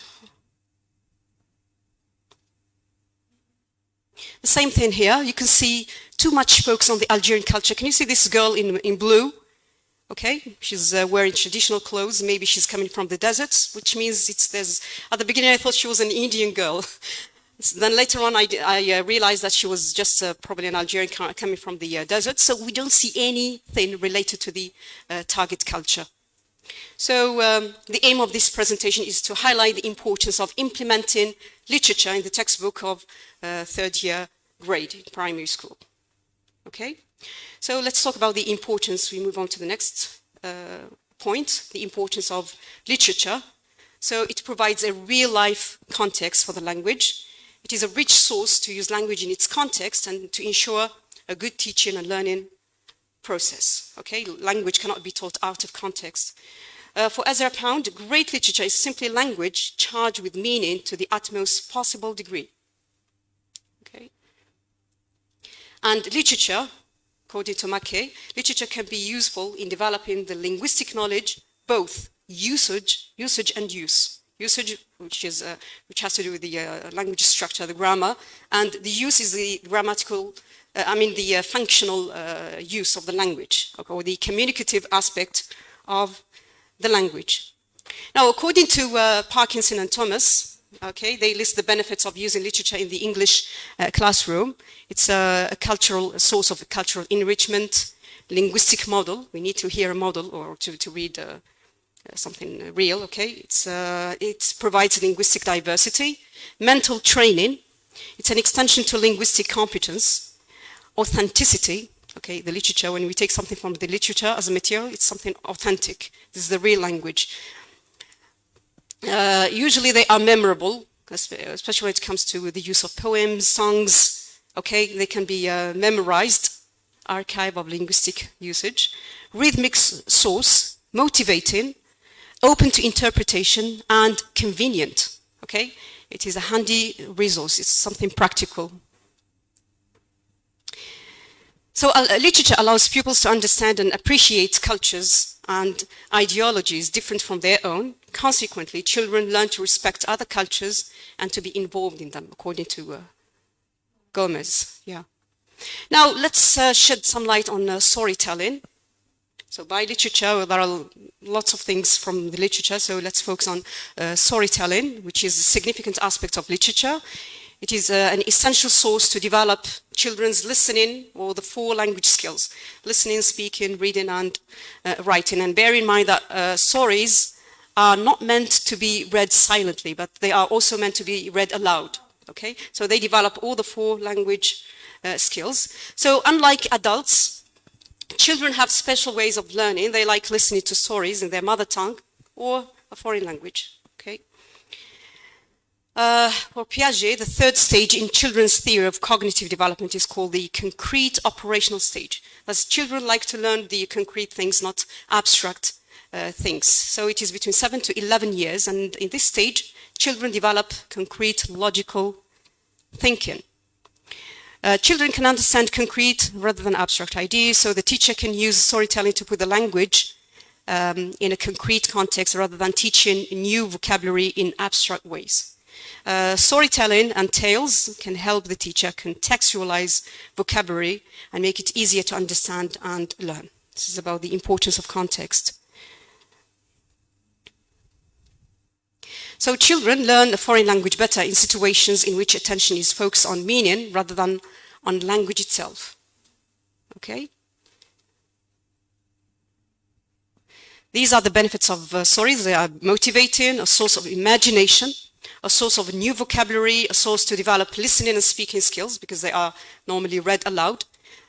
Same thing here. You can see too much focus on the Algerian culture. Can you see this girl in blue? Okay, she's wearing traditional clothes. Maybe she's coming from the deserts, which means at the beginning I thought she was an Indian girl. Then later on I realized that she was just probably an Algerian coming from the desert. So we don't see anything related to the target culture. So the aim of this presentation is to highlight the importance of implementing literature in the textbook of third year grade in primary school. Okay, so let's talk about the importance. We move on to the next point, the importance of literature. So it provides a real-life context for the language. It is a rich source to use language in its context and to ensure a good teaching and learning process. Okay, language cannot be taught out of context. For Ezra Pound, great literature is simply language charged with meaning to the utmost possible degree. Okay, and literature, according to Mackay, literature can be useful in developing the linguistic knowledge, both usage and use. Usage, which has to do with the language structure, the grammar, and the use is the grammatical, the functional use of the language, okay, or the communicative aspect of the language. Now, according to Parkinson and Thomas, okay, they list the benefits of using literature in the English classroom. It's a source of cultural enrichment, linguistic model. We need to hear a model or to read something real, okay? It provides linguistic diversity, mental training. It's an extension to linguistic competence, authenticity. Okay, the literature, when we take something from the literature as a material, it's something authentic. This is the real language. Usually they are memorable, especially when it comes to the use of poems, songs. Okay, they can be memorized, archive of linguistic usage. Rhythmic source, motivating, open to interpretation, and convenient. Okay, it is a handy resource. It's something practical. So literature allows pupils to understand and appreciate cultures and ideologies different from their own. Consequently, children learn to respect other cultures and to be involved in them, according to Gomez. Yeah. Now, let's shed some light on storytelling. So by literature, there are lots of things from the literature, so let's focus on storytelling, which is a significant aspect of literature. It is an essential source to develop children's listening or the 4 language skills: listening, speaking, reading, and writing. And bear in mind that stories are not meant to be read silently, but they are also meant to be read aloud. Okay, so they develop all the 4 language skills. So unlike adults, children have special ways of learning. They like listening to stories in their mother tongue or a foreign language. Okay. For Piaget, the 3rd stage in children's theory of cognitive development is called the concrete operational stage. As children like to learn the concrete things, not abstract things. So it is between 7 to 11 years, and in this stage, children develop concrete logical thinking. Children can understand concrete rather than abstract ideas, so the teacher can use storytelling to put the language in a concrete context rather than teaching new vocabulary in abstract ways. Storytelling and tales can help the teacher contextualize vocabulary and make it easier to understand and learn. This is about the importance of context. So children learn a foreign language better in situations in which attention is focused on meaning rather than on language itself. Okay? These are the benefits of stories. They are motivating, a source of imagination, a source of new vocabulary, a source to develop listening and speaking skills because they are normally read aloud.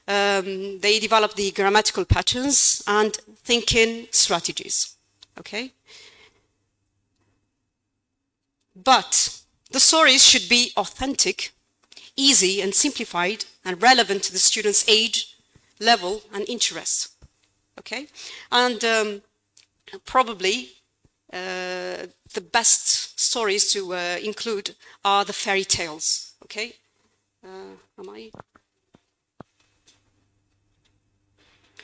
They develop the grammatical patterns and thinking strategies. Okay? But the stories should be authentic, easy and simplified and relevant to the student's age, level and interest. Okay? And probably the best stories to include are the fairy tales. Okay?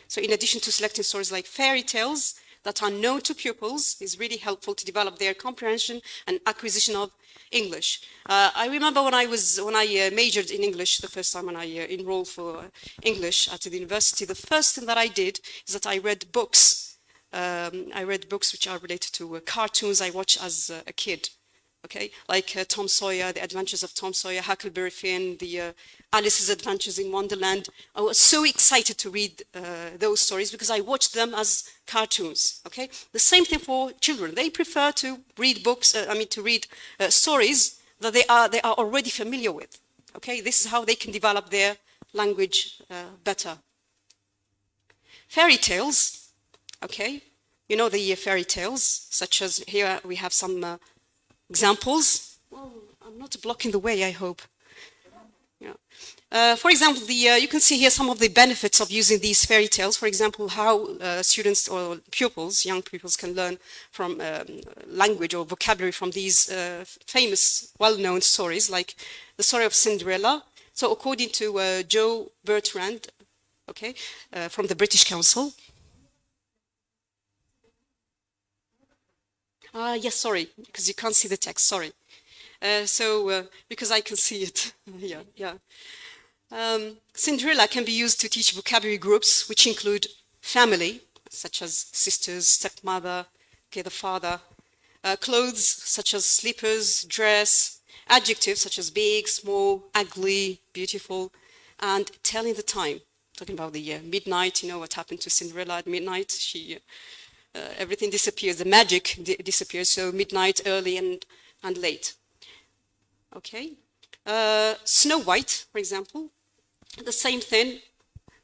So in addition to selecting stories like fairy tales, that are known to pupils is really helpful to develop their comprehension and acquisition of English. I remember when I majored in English the first time when I enrolled for English at the university, the first thing that I did is that I read books. I read books which are related to cartoons I watched as a kid. Okay, like Tom Sawyer, The Adventures of Tom Sawyer, Huckleberry Finn, the Alice's Adventures in Wonderland. I was so excited to read those stories because I watched them as cartoons. Okay, the same thing for children. They prefer to read books. To read stories that they are already familiar with. Okay, this is how they can develop their language better. Fairy tales. Okay, you know the fairy tales, such as here we have some. Examples. Well, I'm not blocking the way, I hope. Yeah. For example, you can see here some of the benefits of using these fairy tales. For example, how students or pupils, young pupils, can learn from language or vocabulary from these famous, well-known stories, like the story of Cinderella. So according to Joe Bertrand, okay, from the British Council, yes, sorry, because you can't see the text, sorry. Because I can see it, yeah. Cinderella can be used to teach vocabulary groups, which include family, such as sisters, stepmother, okay, the father, clothes, such as slippers, dress, adjectives, such as big, small, ugly, beautiful, and telling the time. Talking about the midnight, you know what happened to Cinderella at midnight? Everything disappears, the magic disappears, so midnight, early and late. Okay. Snow White, for example, the same thing.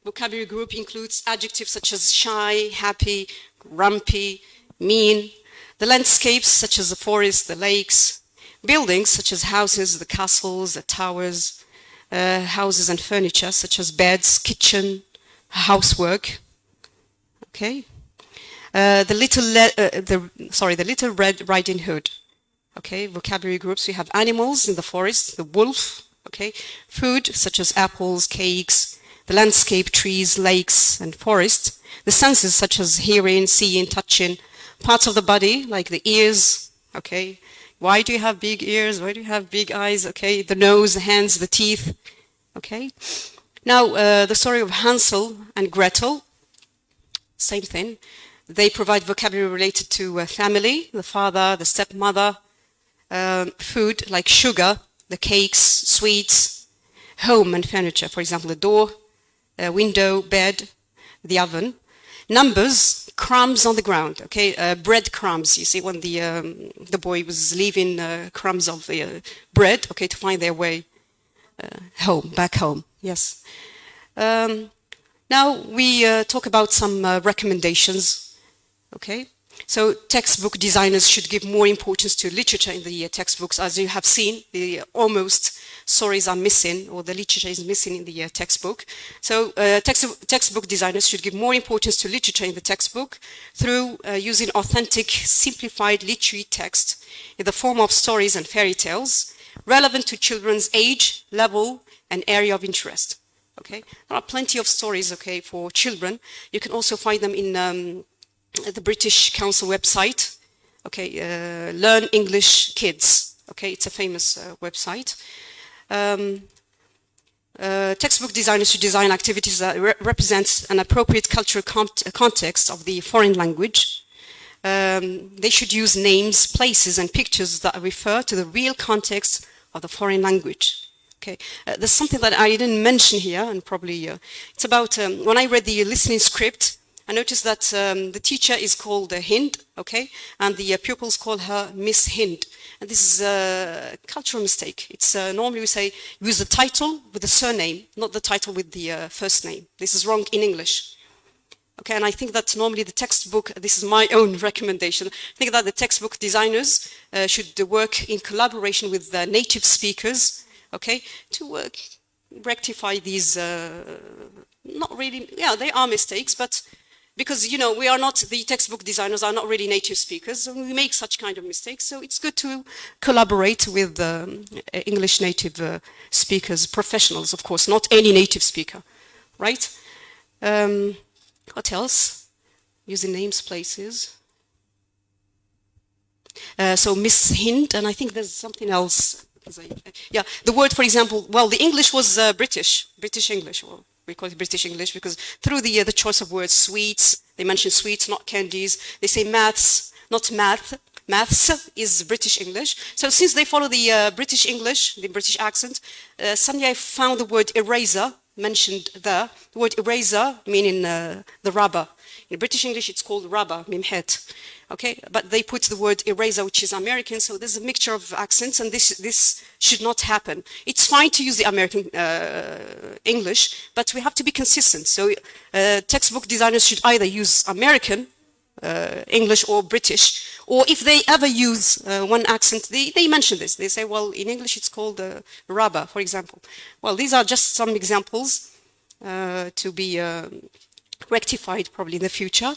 Vocabulary group includes adjectives such as shy, happy, grumpy, mean. The landscapes such as the forest, the lakes. Buildings such as houses, the castles, the towers. Houses and furniture such as beds, kitchen, housework. Okay. The Little Red Riding Hood. Okay, vocabulary groups. We have animals in the forest, the wolf. Okay, food such as apples, cakes. The landscape, trees, lakes, and forest. The senses such as hearing, seeing, touching. Parts of the body like the ears. Okay, why do you have big ears? Why do you have big eyes? Okay, the nose, the hands, the teeth. Okay. Now the story of Hansel and Gretel. Same thing. They provide vocabulary related to family, the father, the stepmother, food like sugar, the cakes, sweets, home and furniture, for example, the door, window, bed, the oven. Numbers, crumbs on the ground, okay, bread crumbs. You see when the boy was leaving crumbs of bread, okay, to find their way home, back home, yes. Now we talk about some recommendations. Okay, so textbook designers should give more importance to literature in the textbooks. As you have seen, almost stories are missing, or the literature is missing in the textbook. So textbook designers should give more importance to literature in the textbook through using authentic, simplified literary text in the form of stories and fairy tales, relevant to children's age, level, and area of interest. Okay, there are plenty of stories, okay, for children. You can also find them in the British Council website, okay, Learn English Kids, okay, it's a famous website. Textbook designers should design activities that represent an appropriate cultural context of the foreign language. They should use names, places, and pictures that refer to the real context of the foreign language. Okay, there's something that I didn't mention here, and probably it's about when I read the listening script. I noticed that the teacher is called Hind, okay, and the pupils call her Miss Hind. And this is a cultural mistake. It's normally we say use the title with the surname, not the title with the first name. This is wrong in English. Okay, and I think that normally the textbook, this is my own recommendation, I think that the textbook designers should work in collaboration with the native speakers, okay, to rectify these, not really, yeah, they are mistakes, but because, you know, we are not, the textbook designers are not really native speakers, and we make such kind of mistakes, so it's good to collaborate with English native speakers, professionals, of course, not any native speaker, right? What else? using names, places. So Miss Hind, and I think there's something else. Yeah, the word, for example, well, the English was British English, or we call it British English because through the choice of words, sweets, they mention sweets, not candies. They say maths, not math. Maths is British English. So since they follow the British English, the British accent, suddenly I found the word eraser mentioned there. The word eraser meaning the rubber. In British English, it's called rubber, mimhet. Okay, but they put the word eraser, which is American, so there's a mixture of accents, and this should not happen. It's fine to use the American English, but we have to be consistent. So textbook designers should either use American English or British, or if they ever use one accent, they mention this. They say, well, in English it's called rubber, for example. Well, these are just some examples to be rectified probably in the future.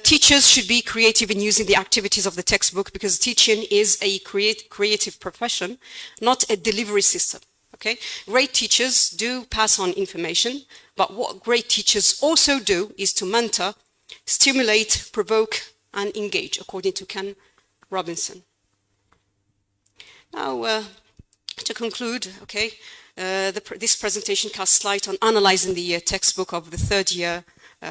Teachers should be creative in using the activities of the textbook because teaching is a creative profession, not a delivery system. Okay? Great teachers do pass on information, but what great teachers also do is to mentor, stimulate, provoke, and engage, according to Ken Robinson. Now, to conclude, okay, this presentation casts light on analyzing the textbook of the third year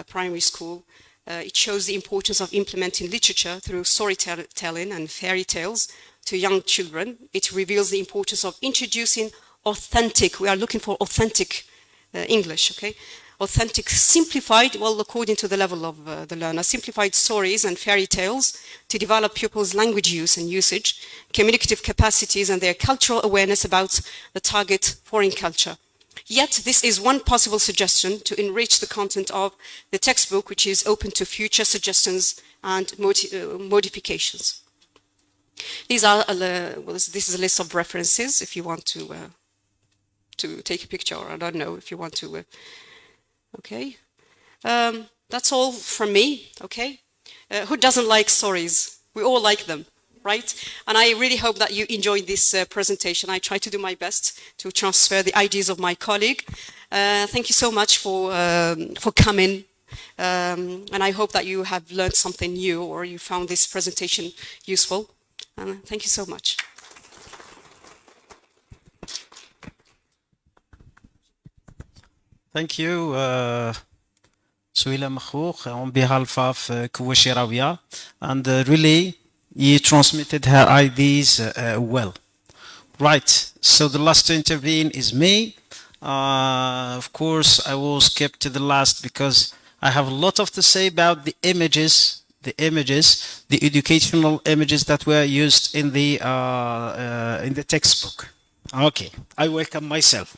primary school. It shows the importance of implementing literature through storytelling and fairy tales to young children. It reveals the importance of introducing authentic, we are looking for authentic English, okay? Authentic, simplified, well, according to the level of the learner, simplified stories and fairy tales to develop pupils' language use and usage, communicative capacities, and their cultural awareness about the target foreign culture. Yet, this is one possible suggestion to enrich the content of the textbook, which is open to future suggestions and modifications. These are, this is a list of references if you want to take a picture, or I don't know if you want to. Okay, that's all from me. Okay, who doesn't like stories? We all like them, right? And I really hope that you enjoyed this presentation. I try to do my best to transfer the ideas of my colleague. Thank you so much for coming. And I hope that you have learned something new or you found this presentation useful. Thank you so much. Thank you, Sahila Mخوخ, on behalf of Koucha, and really you transmitted her ideas well. Right, so the last to intervene is me. Of course, I will skip to the last because I have a lot to say about the images, the educational images that were used in the textbook. Okay, I welcome myself.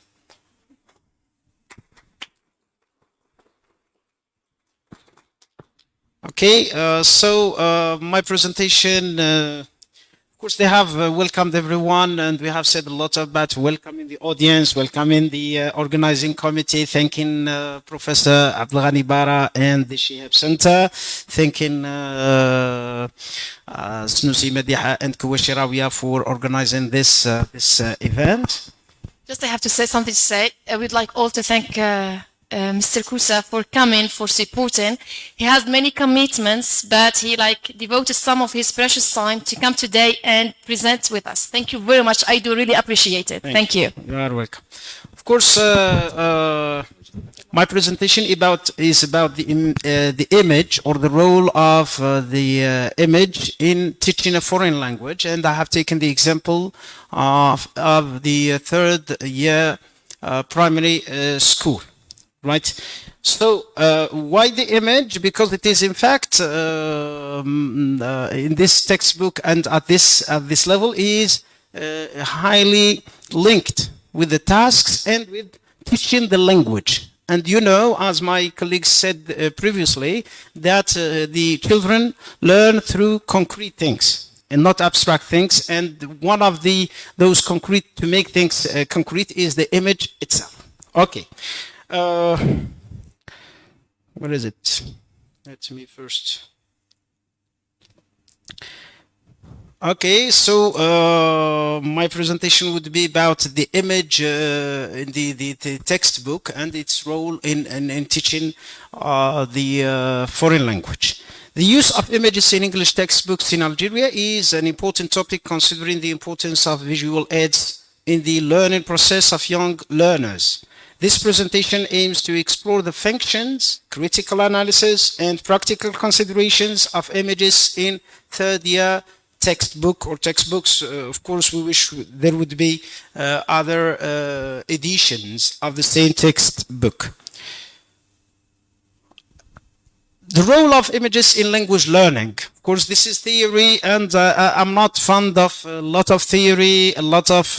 Okay, so my presentation, of course, they have welcomed everyone, and we have said a lot about welcoming the audience, welcoming the organizing committee, thanking Professor Abdelghani Bara and the Shihab Center, thanking Snusi Madiḥa and Koucha for organizing this event. Just I have to say something to say. I would like all to thank Mr. Kousa for coming, for supporting. He has many commitments, but he devoted some of his precious time to come today and present with us. Thank you very much. I do really appreciate it. Thank you. You are welcome. Of course, my presentation is about the image or the role of the image in teaching a foreign language, and I have taken the example of the third year primary school. Right. So why the image? Because it is in fact in this textbook and at this level is highly linked with the tasks and with teaching the language. And you know, as my colleagues said previously, that the children learn through concrete things and not abstract things. And one of those concrete, to make things concrete, is the image itself. Okay. Where is it? Let me first. Okay, so my presentation would be about the image in the textbook and its role in teaching the foreign language. The use of images in English textbooks in Algeria is an important topic considering the importance of visual aids in the learning process of young learners. This presentation aims to explore the functions, critical analysis, and practical considerations of images in third year textbook or textbooks. Of course, we wish there would be other editions of the same textbook. The role of images in language learning. Of course, this is theory, and I'm not fond of a lot of theory, a lot of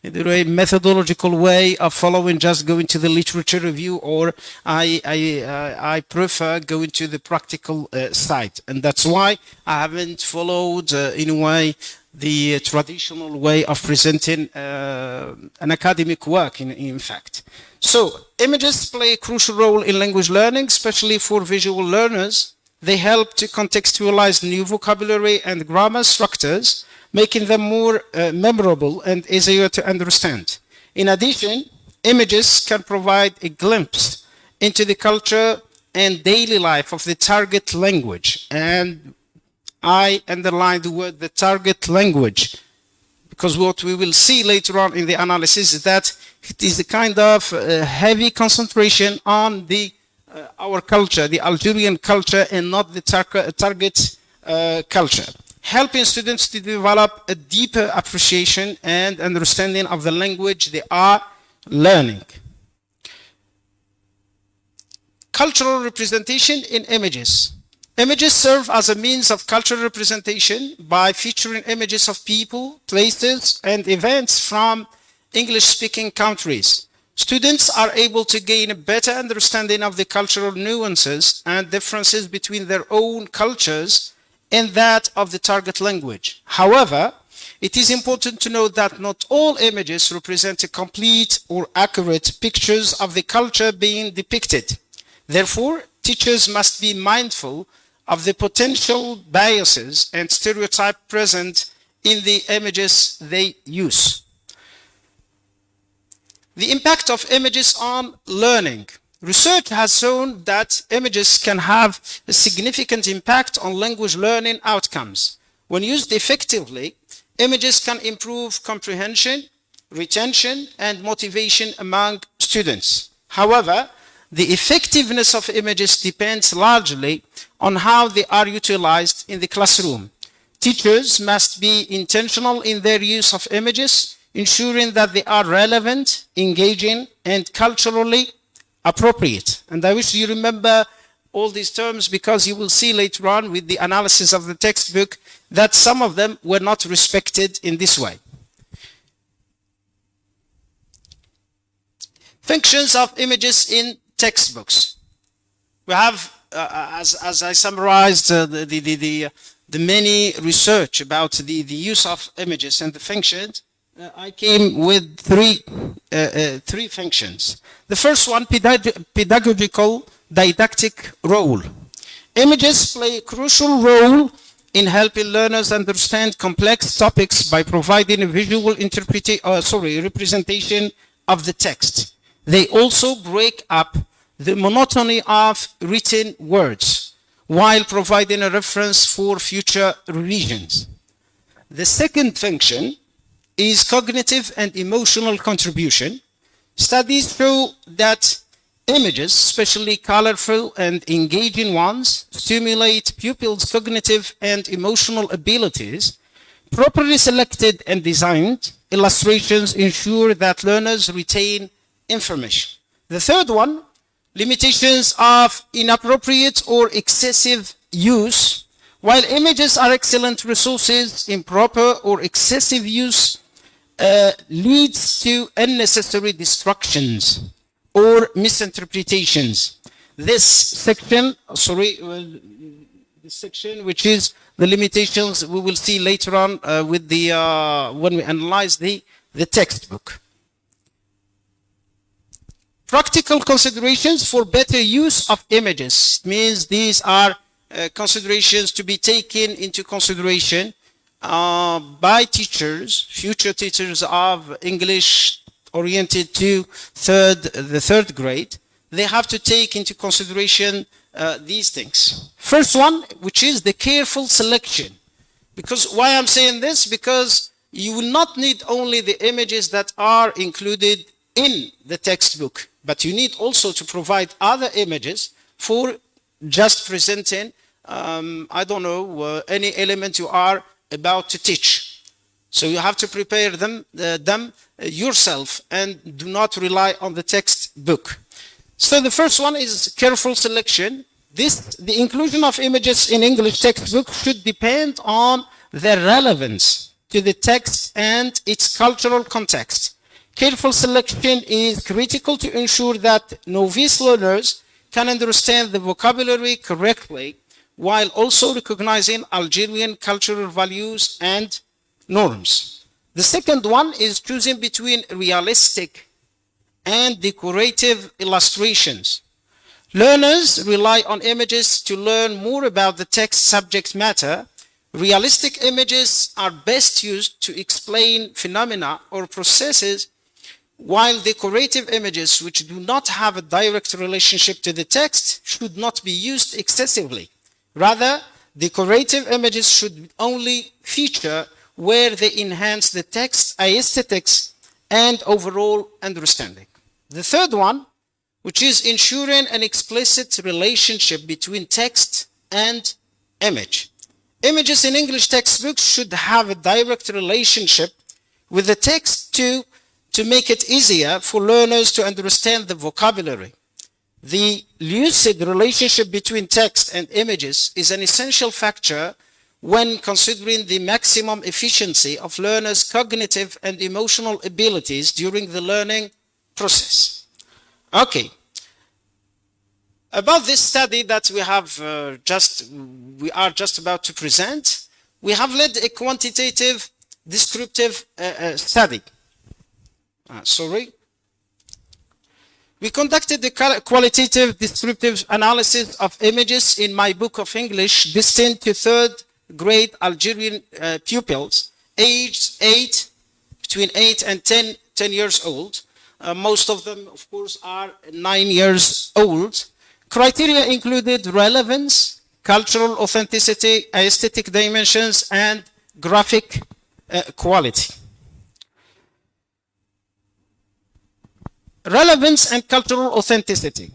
methodological way of following, just going to the literature review, or I prefer going to the practical side. And that's why I haven't followed, in a way, the traditional way of presenting an academic work, in fact. So, images play a crucial role in language learning, especially for visual learners. They help to contextualize new vocabulary and grammar structures, making them more memorable and easier to understand. In addition, images can provide a glimpse into the culture and daily life of the target language. And I underline the word the target language, because what we will see later on in the analysis is that it is a kind of heavy concentration on the our culture, the Algerian culture, and not the target culture, helping students to develop a deeper appreciation and understanding of the language they are learning. Cultural representation in images. Images serve as a means of cultural representation by featuring images of people, places, and events from English-speaking countries. Students are able to gain a better understanding of the cultural nuances and differences between their own cultures and that of the target language. However, it is important to note that not all images represent a complete or accurate pictures of the culture being depicted. Therefore, teachers must be mindful of the potential biases and stereotypes present in the images they use. The impact of images on learning. Research has shown that images can have a significant impact on language learning outcomes. When used effectively, images can improve comprehension, retention, and motivation among students. However, the effectiveness of images depends largely on how they are utilized in the classroom. Teachers must be intentional in their use of images, ensuring that they are relevant, engaging, and culturally appropriate. And I wish you remember all these terms, because you will see later on with the analysis of the textbook that some of them were not respected in this way. Functions of images in textbooks. We have, as I summarized, the many research about the use of images and the functions. I came with three functions. The first one, pedagogical didactic role. Images play a crucial role in helping learners understand complex topics by providing a visual representation of the text. They also break up the monotony of written words while providing a reference for future revisions. The second function is cognitive and emotional contribution. Studies show that images, especially colorful and engaging ones, stimulate pupils' cognitive and emotional abilities. Properly selected and designed illustrations ensure that learners retain information. The third one, limitations of inappropriate or excessive use. While images are excellent resources, improper or excessive use leads to unnecessary distractions or misinterpretations. This section, which is the limitations, we will see later on with the when we analyze the textbook. Practical considerations for better use of images. It means these are considerations to be taken into consideration by teachers, future teachers of English oriented to the third grade. They have to take into consideration these things. First one, which is the careful selection. Because why I'm saying this? Because you will not need only the images that are included in the textbook, but you need also to provide other images for just presenting, I don't know, any element you are about to teach. So you have to prepare them yourself and do not rely on the textbook. So the first one is careful selection. The inclusion of images in English textbook should depend on their relevance to the text and its cultural context. Careful selection is critical to ensure that novice learners can understand the vocabulary correctly while also recognizing Algerian cultural values and norms. The second one is choosing between realistic and decorative illustrations. Learners rely on images to learn more about the text subject matter. Realistic images are best used to explain phenomena or processes, while decorative images which do not have a direct relationship to the text should not be used excessively. Rather, decorative images should only feature where they enhance the text aesthetics and overall understanding. The third one, which is ensuring an explicit relationship between text and image. Images in English textbooks should have a direct relationship with the text to make it easier for learners to understand the vocabulary. The lucid relationship between text and images is an essential factor when considering the maximum efficiency of learners' cognitive and emotional abilities during the learning process. Okay. About this study that we are just about to present, we have led a quantitative descriptive study. We conducted the qualitative descriptive analysis of images in my book of English destined to third grade Algerian pupils aged between 8 and 10 years old. Most of them, of course, are 9 years old. Criteria included relevance, cultural authenticity, aesthetic dimensions, and graphic quality. Relevance and cultural authenticity.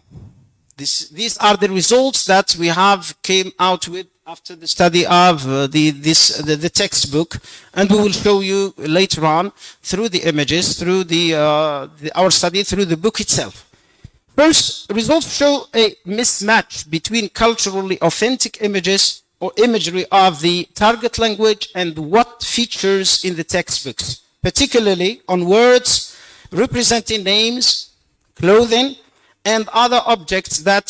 These are the results that we have came out with after the study of the textbook, and we will show you later on through the images, through our study, through the book itself. First, results show a mismatch between culturally authentic images or imagery of the target language and what features in the textbooks, particularly on words representing names, clothing, and other objects that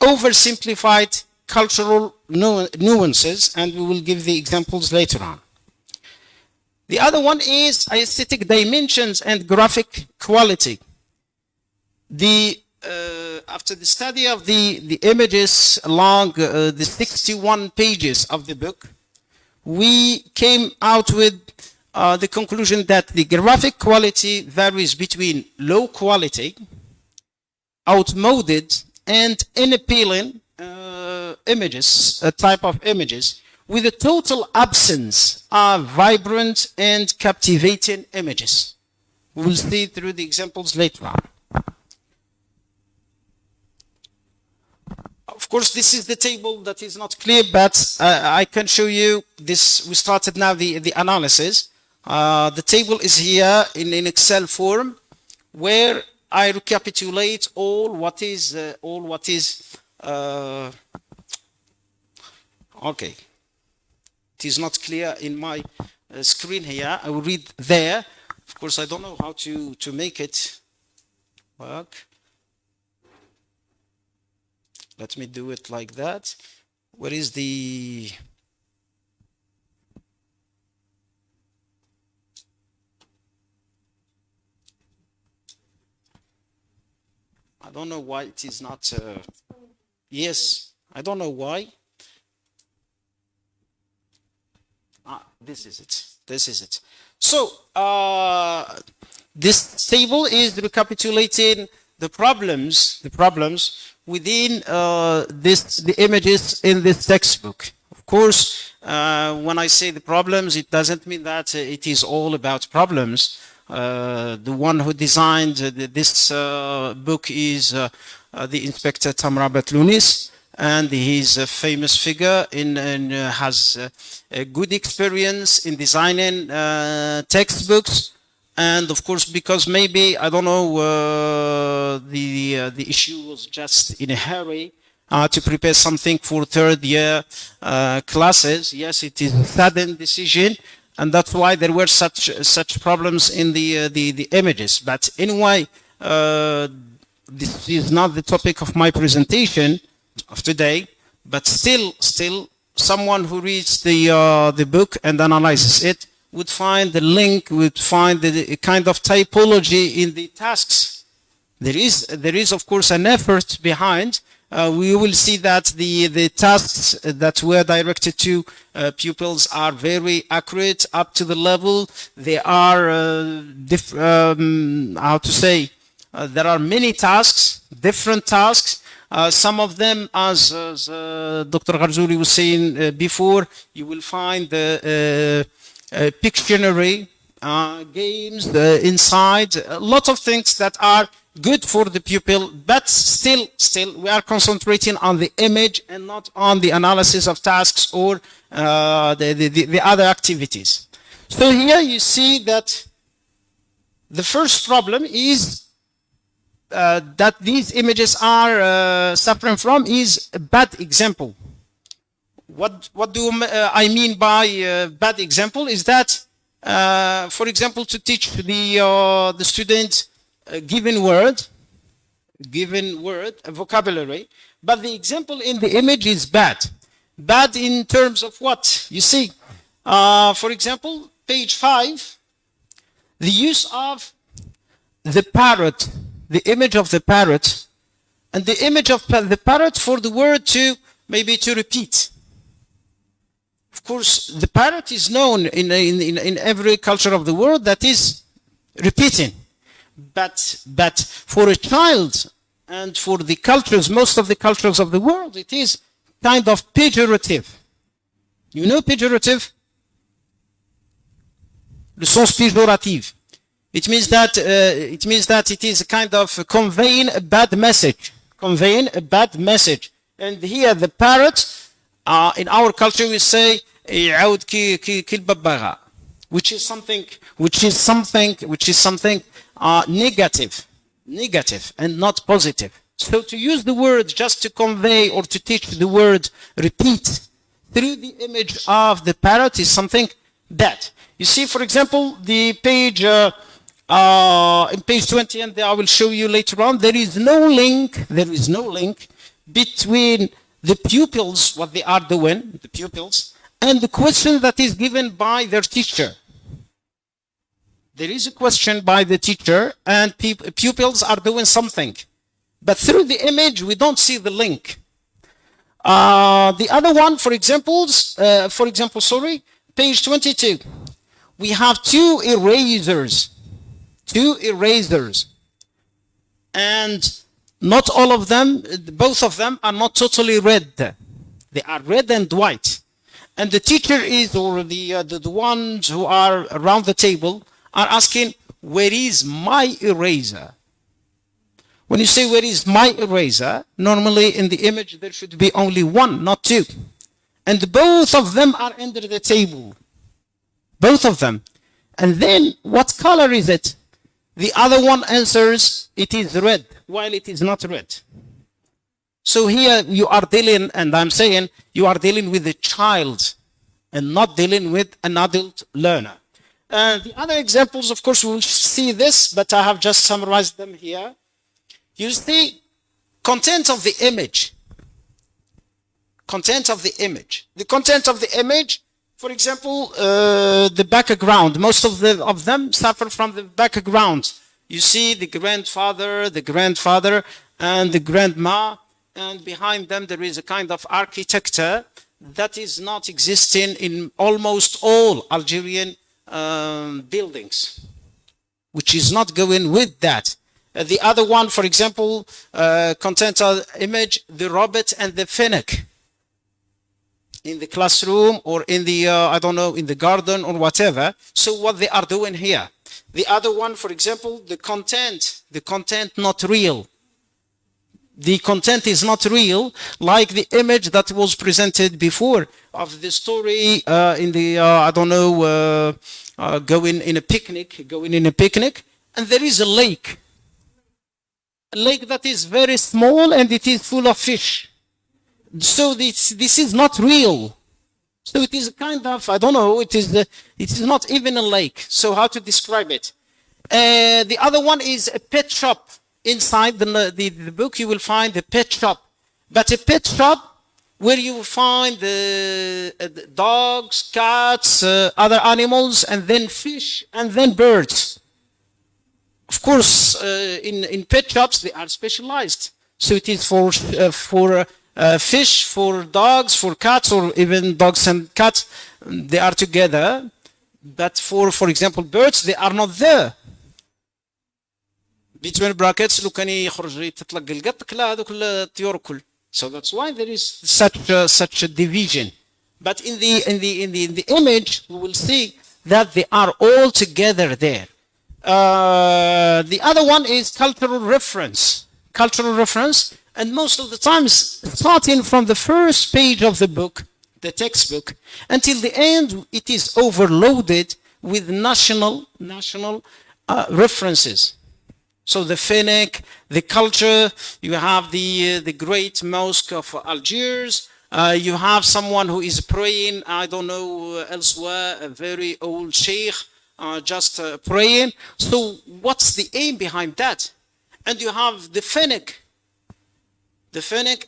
oversimplified cultural nuances, and we will give the examples later on. The other one is aesthetic dimensions and graphic quality. After the study of the images along the 61 pages of the book, we came out with the conclusion that the graphic quality varies between low quality, outmoded, and unappealing images, a type of images, with a total absence of vibrant and captivating images. We will see through the examples later on. Of course, this is the table that is not clear, but I can show you this. We started now the analysis. The table is here in Excel form, where I recapitulate all what is okay. It is not clear in my screen here. I will read there. Of course, I don't know how to make it work. Let me do it like that. Where is the... I don't know why it is not... Yes, I don't know why. This is it. This is it. So this table is recapitulating the problems within the images in this textbook. Of course, when I say the problems, it doesn't mean that it is all about problems. The one who designed this book is the Inspector Tamra Batlounis, and he's a famous figure and has a good experience in designing textbooks. And of course, because maybe, I don't know, the issue was just in a hurry to prepare something for third year classes. Yes, it is a sudden decision, and that's why there were such problems in the images. But anyway, this is not the topic of my presentation of today, but still someone who reads the book and analyzes it would find the link, would find the kind of typology in the tasks. There is of course an effort behind. We will see that the tasks that were directed to pupils are very accurate, up to the level. They are how to say, there are many tasks, different tasks. Some of them, as Dr. غرزولي was saying before, you will find Pictionary, games inside, a lot of things that are good for the pupil, but still we are concentrating on the image and not on the analysis of tasks or the other activities. So here you see that the first problem is that these images are suffering from is a bad example. What do I mean by bad example is that, for example, to teach the student a given word, a vocabulary, but the example in the image is bad. Bad in terms of what? You see, for example, page 5, the use of the parrot, the image of the parrot, and the image of the parrot for the word to maybe to repeat. Of course, the parrot is known in every culture of the world that is repeating. But for a child and for the cultures, most of the cultures of the world, it is kind of pejorative. You know pejorative? Le sens péjoratif. It means that it is a kind of conveying a bad message. Conveying a bad message. And here the parrot, in our culture we say يعود كي الببغاء, which is something negative and not positive. So to use the word just to convey or to teach the word repeat through the image of the parrot is something bad. You see, for example, the page in page 20, and I will show you later on, there is no link between the pupils, what they are doing, the pupils, and the question that is given by their teacher. There is a question by the teacher and pupils are doing something. But through the image, we don't see the link. The other one, for example, page 22. We have two erasers. And not all of them, both of them are not totally red. They are red and white. And the teacher is, or the ones who are around the table are asking, where is my eraser? When you say, where is my eraser? Normally in the image there should be only one, not two. And both of them are under the table. Both of them. And then what color is it? The other one answers, it is red, while it is not red. So here you are dealing, and I'm saying, you are dealing with a child and not dealing with an adult learner. The other examples, of course, we will see this, but I have just summarized them here. You see, content of the image. Content of the image. The content of the image, for example, the background. Most of them suffer from the background. You see the grandfather, and the grandma, and behind them there is a kind of architecture that is not existing in almost all Algerian buildings, which is not going with that. The other one, for example, content image, the robot and the fennec in the classroom or in the, I don't know, in the garden or whatever. So what they are doing here. The other one, for example, the content not real. The content is not real, like the image that was presented before of the story in the, I don't know, going in a picnic, and there is a lake that is very small and it is full of fish. So this is not real. So it is a kind of, I don't know, it is not even a lake. So how to describe it? The other one is a pet shop. Inside the book you will find a pet shop. But a pet shop where you will find dogs, cats, other animals, and then fish, and then birds. Of course, in pet shops they are specialized. So it is for fish, for dogs, for cats, or even dogs and cats, they are together. But for example, birds, they are not there. Between brackets, لو كان يخرج تطلق القط كلا هذوك الطيور الكل. So that's why there is such a division. But in the image, we will see that they are all together there. The other one is cultural reference. Cultural reference, and most of the times, starting from the first page of the book, the textbook, until the end, it is overloaded with national references. So the fennec, the culture, you have the great mosque of Algiers, you have someone who is praying, I don't know, elsewhere, a very old sheikh, just praying. So what's the aim behind that? And you have the fennec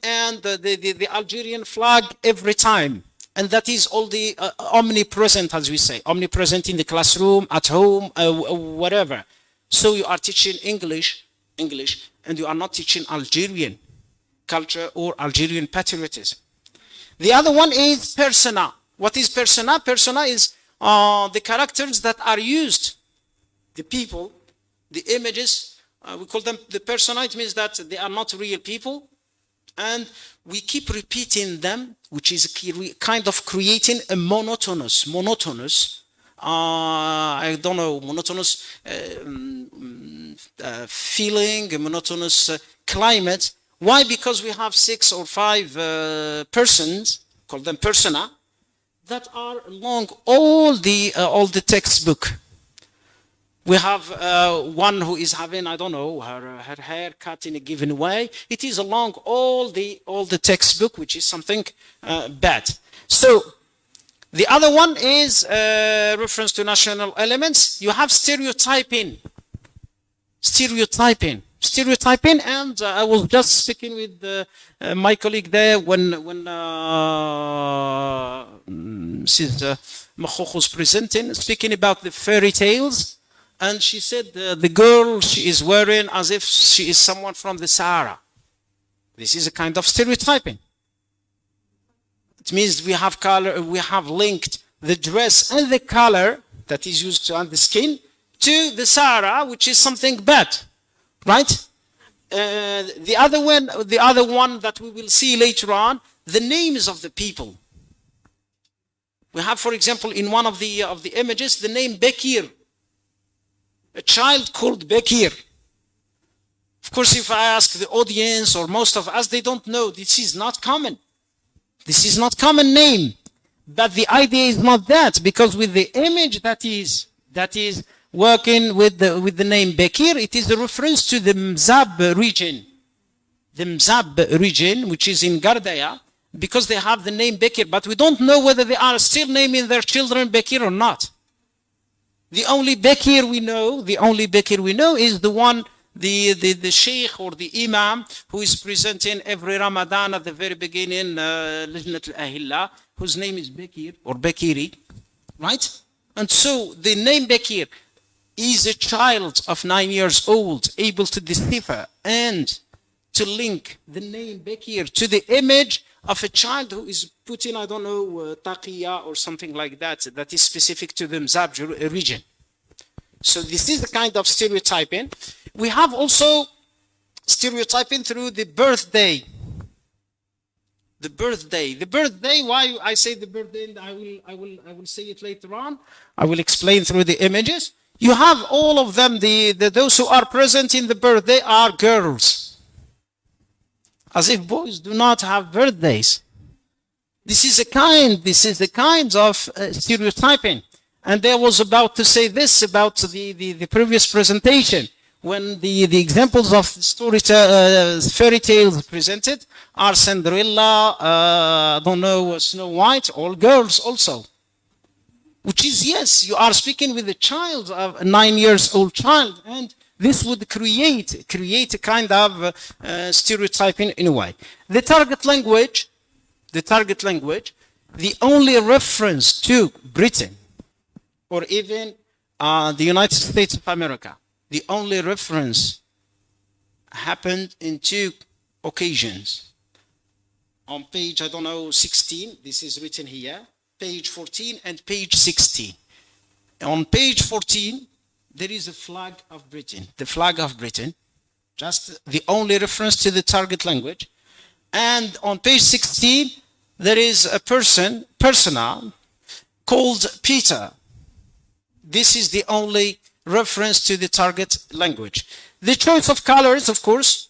and the Algerian flag every time. And that is all the omnipresent, as we say, omnipresent in the classroom, at home, whatever. So you are teaching English, and you are not teaching Algerian culture or Algerian patriotism. The other one is persona. What is persona? Persona is the characters that are used, the people, the images. We call them the persona. It means that they are not real people, and we keep repeating them, which is kind of creating a monotonous. I don't know, monotonous feeling, a monotonous climate. Why? Because we have 6 or 5 persons, call them persona, that are along all the textbook. We have one who is having, I don't know, her hair cut in a given way. It is along all the textbook, which is something bad. So the other one is reference to national elements. You have stereotyping, and I was just speaking with my colleague there when Mrs. Mخوخ was presenting, speaking about the fairy tales, and she said the girl she is wearing as if she is someone from the Sahara. This is a kind of stereotyping. It means we have color, we have linked the dress and the color that is used on the skin to the Sahara, which is something bad, right? The other one that we will see later on, the names of the people. We have, for example, in one of the images, the name Bekir, a child called Bekir. Of course, if I ask the audience or most of us, they don't know. This is not common. This is not common name. But the idea is not that, because with the image that is working with the name Bekir, it is a reference to the Mzab region. The Mzab region, which is in Gardaya, because they have the name Bekir, but we don't know whether they are still naming their children Bekir or not. The only Bekir we know is the one, the sheikh or the imam who is presenting every Ramadan at the very beginning, Lajnat al-Ahilla, whose name is Bekir or Bekiri, right? And so the name Bekir is a child of 9 years old, able to decipher and to link the name back here to the image of a child who is put in, I don't know, taqiya or something like that, that is specific to the Mzab region. So this is the kind of stereotyping. We have also stereotyping through the birthday. The birthday, why I say the birthday, and I will say it later on. I will explain through the images. You have all of them, those who are present in the birthday are girls. As if boys do not have birthdays. This is a kind of stereotyping. And I was about to say this about the previous presentation, when the examples of fairy tales presented are Cinderella, I don't know, Snow White, all girls also. Which is, yes, you are speaking with a child, a 9 years old child, and this would create a kind of stereotyping in a way. The target language, the only reference to Britain, or even the United States of America, the only reference happened in 2 occasions. On page, I don't know, 16, this is written here, page 14 and page 16. On page 14, there is a flag of Britain, the flag of Britain, just the only reference to the target language. And on page 16, there is a persona called Peter. This is the only reference to the target language. The choice of colors, of course,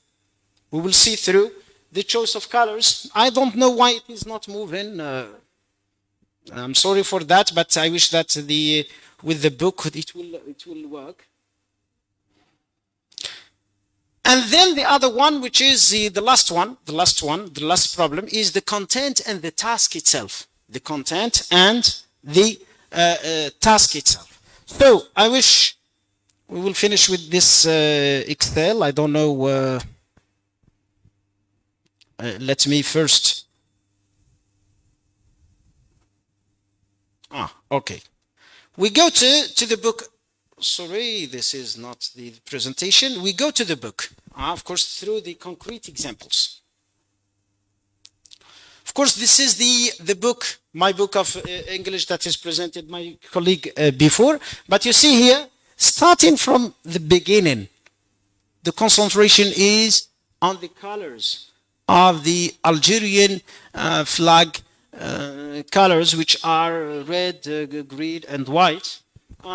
we will see through the choice of colors. I don't know why it is not moving. I'm sorry for that, but I wish that with the book it will work. And then the other one, which is the last problem, is the content and the task itself. The content and the task itself. So I wish we will finish with this Excel. I don't know. Let me first. Okay. We go to the book. Sorry, this is not the presentation. We go to the book, of course, through the concrete examples. Of course, this is the book, my book of English that is presented my colleague before. But you see here, starting from the beginning, the concentration is on the colors of the Algerian flag colors, which are red, green, and white,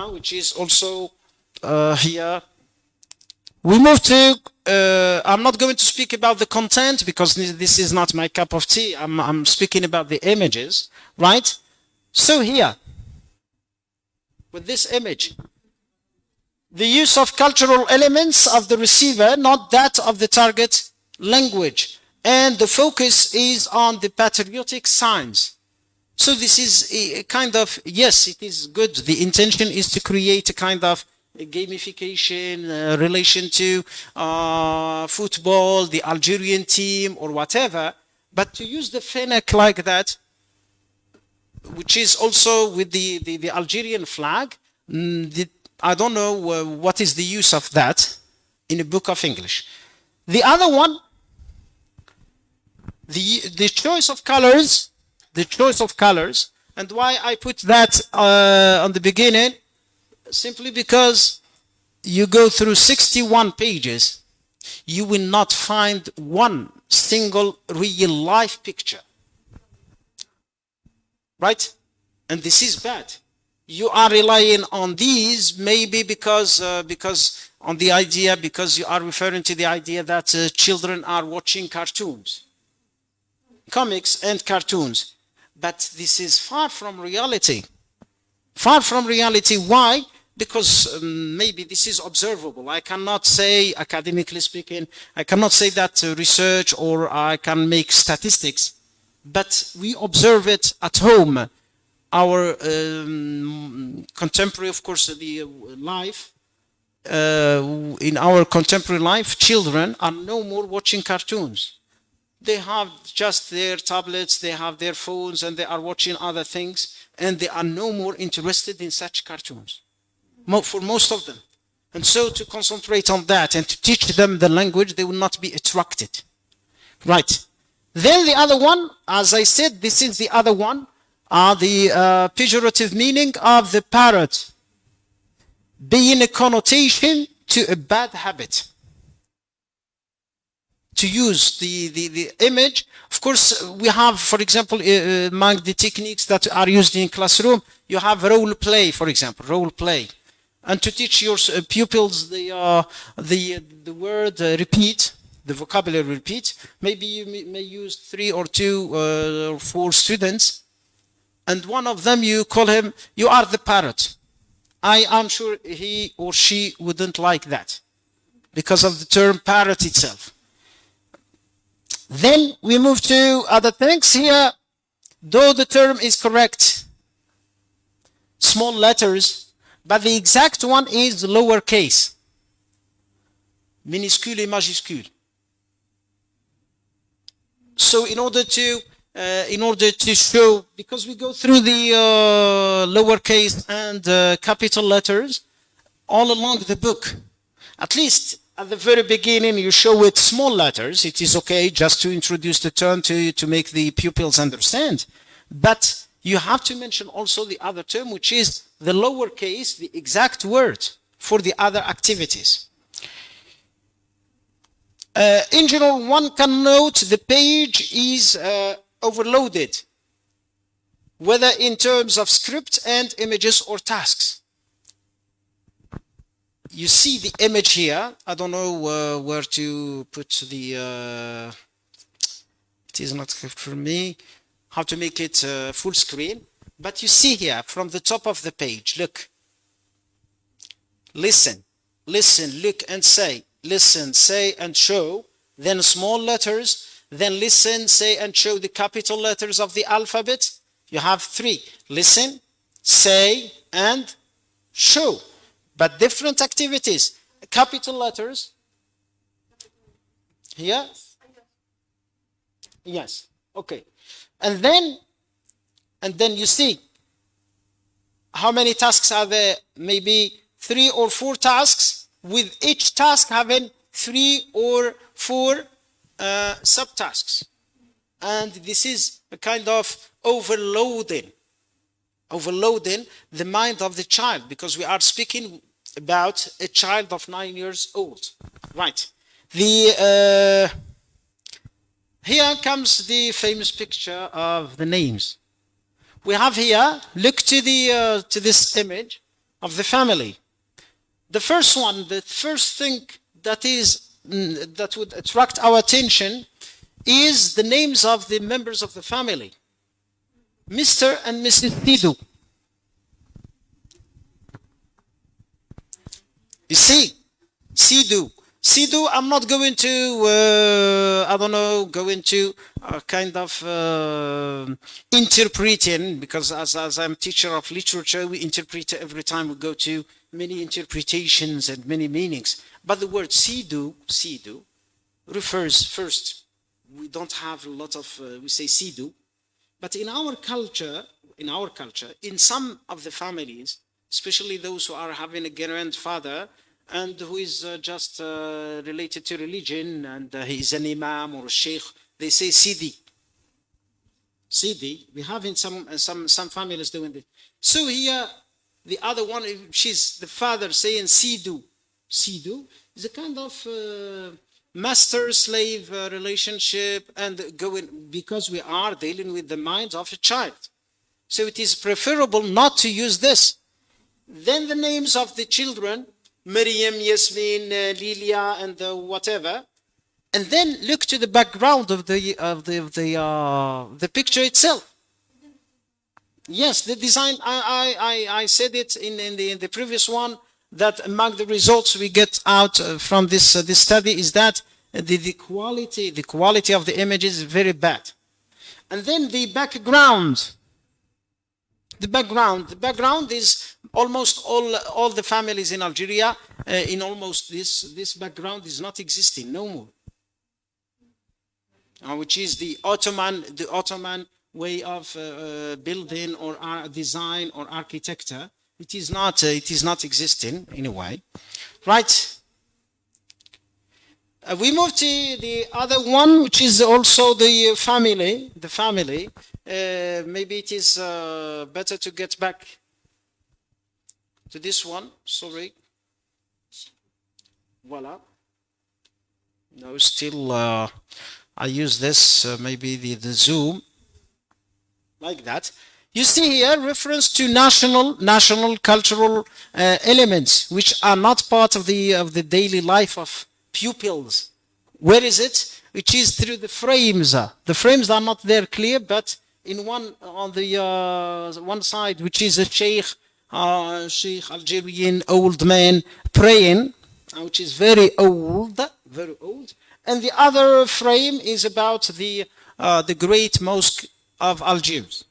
which is also here. We move to, I'm not going to speak about the content because this is not my cup of tea. I'm speaking about the images, right? So here, with this image, the use of cultural elements of the receiver, not that of the target language. And the focus is on the patriotic signs. So this is a kind of, yes, it is good. The intention is to create a kind of gamification relation to football, the Algerian team or whatever, but to use the fennec like that, which is also with the Algerian flag, I don't know what is the use of that in a book of English. The other one, the choice of colors, and why I put that on the beginning, simply because you go through 61 pages, you will not find one single real life picture. Right? And this is bad. You are relying on these maybe because on the idea, because you are referring to the idea that children are watching cartoons, comics and cartoons. But this is far from reality. Far from reality. Why? Because maybe this is observable. I cannot say, academically speaking, I cannot say that research or I can make statistics, but we observe it at home. Our contemporary, of course, the life, in our contemporary life, children are no more watching cartoons. They have just their tablets, they have their phones, and they are watching other things, and they are no more interested in such cartoons. For most of them. And so to concentrate on that and to teach them the language, they will not be attracted. Right. Then the other one, as I said, this is the other one, the pejorative meaning of the parrot being a connotation to a bad habit. To use the image, of course, we have, for example, among the techniques that are used in classroom, you have role play, for example, role play. And to teach your pupils the word repeat, the vocabulary repeat, maybe you may use 3 or 2 or 4 students, and one of them you call him, you are the parrot. I am sure he or she wouldn't like that because of the term parrot itself. Then we move to other things here. Though the term is correct, small letters, but the exact one is lowercase, minuscule et majuscule. So in order to show, because we go through the lowercase and capital letters all along the book, at least at the very beginning you show it small letters. It is okay just to introduce the term to make the pupils understand. But you have to mention also the other term, which is the lowercase, the exact word for the other activities. In general, one can note the page is overloaded, whether in terms of script and images or tasks. You see the image here. I don't know where to put the, it is not for me, how to make it full screen. But you see here from the top of the page, look. Listen, listen, look and say. Listen, say and show. Then small letters. Then listen, say and show the capital letters of the alphabet. You have 3. Listen, say and show. But different activities. Capital letters. Here? Yes. Okay. And then you see how many tasks are there? Maybe 3 or 4 tasks, with each task having 3 or 4 subtasks. And this is a kind of overloading the mind of the child, because we are speaking about a child of 9 years old. Right. Here comes the famous picture of the names. We have here, look to this image of the family. The first one, the first thing that would attract our attention is the names of the members of the family. Mr. and Mrs. Sidou. You see, Sidou. Sidou, I'm not going to, I don't know, go into kind of interpreting, because as I'm teacher of literature, we interpret every time we go to many interpretations and many meanings. But the word Sidou refers first. We don't have a lot of, we say Sidou. But in our culture, in some of the families, especially those who are having a grandfather and who is just related to religion, and he is an imam or a sheikh, they say Sidi. Sidi, we have in some families doing this. So here, the other one, she's the father saying Sidou. Sidou is a kind of master-slave relationship, and going, because we are dealing with the mind of a child. So it is preferable not to use this. Then the names of the children, Maryam, Yasmin, Lilia, and whatever. And then look to the background of the picture itself. Yes, the design, I said it in the previous one, that among the results we get out from this study is that the quality of the image is very bad. And then the background. The background is almost all the families in Algeria, in almost this background is not existing, no more. Which is the Ottoman way of building or design or architecture, It is not existing anyway, right? We move to the other one, which is also the family. The family. Maybe it is better to get back to this one. Sorry. Voila. No, still. I use this. Maybe the zoom. Like that. You see here reference to national cultural elements which are not part of the daily life of pupils. Where is it? Which is through the frames. The frames are not there clear, but in one on the one side, which is a sheikh Algerian old man praying, which is very old, and the other frame is about the great mosque of Algiers.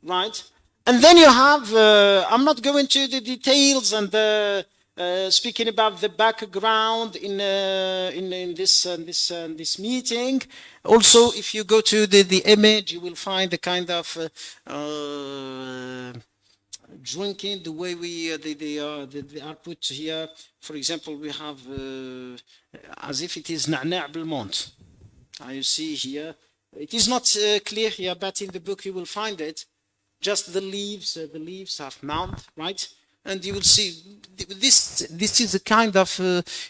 Right, and then you have. I'm not going to the details and speaking about the background in this meeting. Also, if you go to the image, you will find the kind of drinking, the way they are put here. For example, we have as if it is na'na' بالمونت. You see here, it is not clear here, but in the book you will find it. Just the leaves have mount, right? And you will see this is a kind of,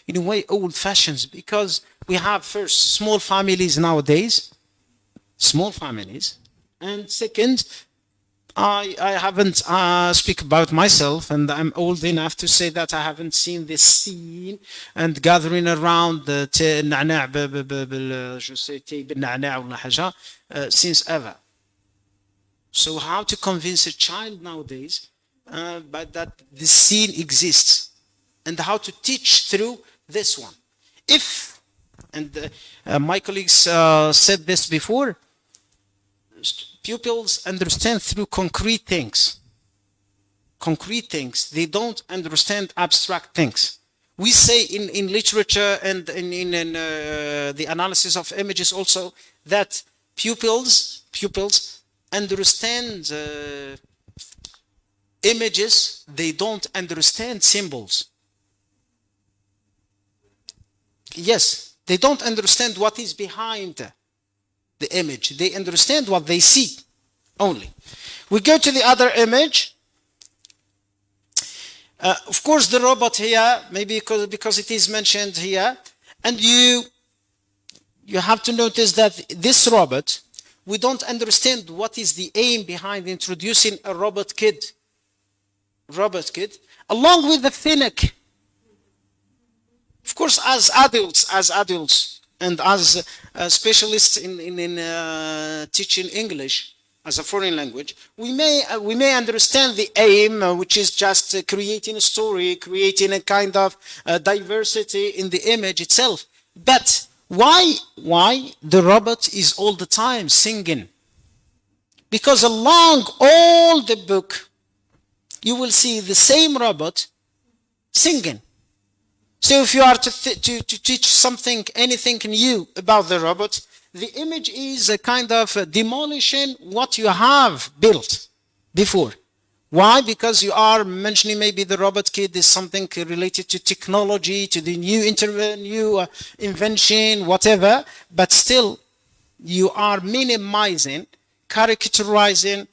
in a way, old fashions, because we have first small families nowadays, and second, I haven't speak about myself, and I'm old enough to say that I haven't seen this scene and gathering around the since ever. So how to convince a child nowadays but that the scene exists, and how to teach through this one? If, and my colleagues said this before, pupils understand through concrete things. They don't understand abstract things. We say in literature and in the analysis of images also that pupils understand images, they don't understand symbols. Yes, they don't understand what is behind the image. They understand what they see only. We go to the other image. Of course, the robot here, maybe because it is mentioned here, and you have to notice that this robot, we don't understand what is the aim behind introducing a robot kid, along with the fennec. Of course, as adults, and as specialists in teaching English as a foreign language, we may understand the aim, which is just creating a story, creating a kind of diversity in the image itself. But why the robot is all the time singing? Because along all the book, you will see the same robot singing. So if you are to teach something, anything new about the robot, the image is a kind of demolishing what you have built before. Why? Because you are mentioning maybe the robot kid is something related to technology, to the new invention, whatever, but still you are minimizing, caricaturizing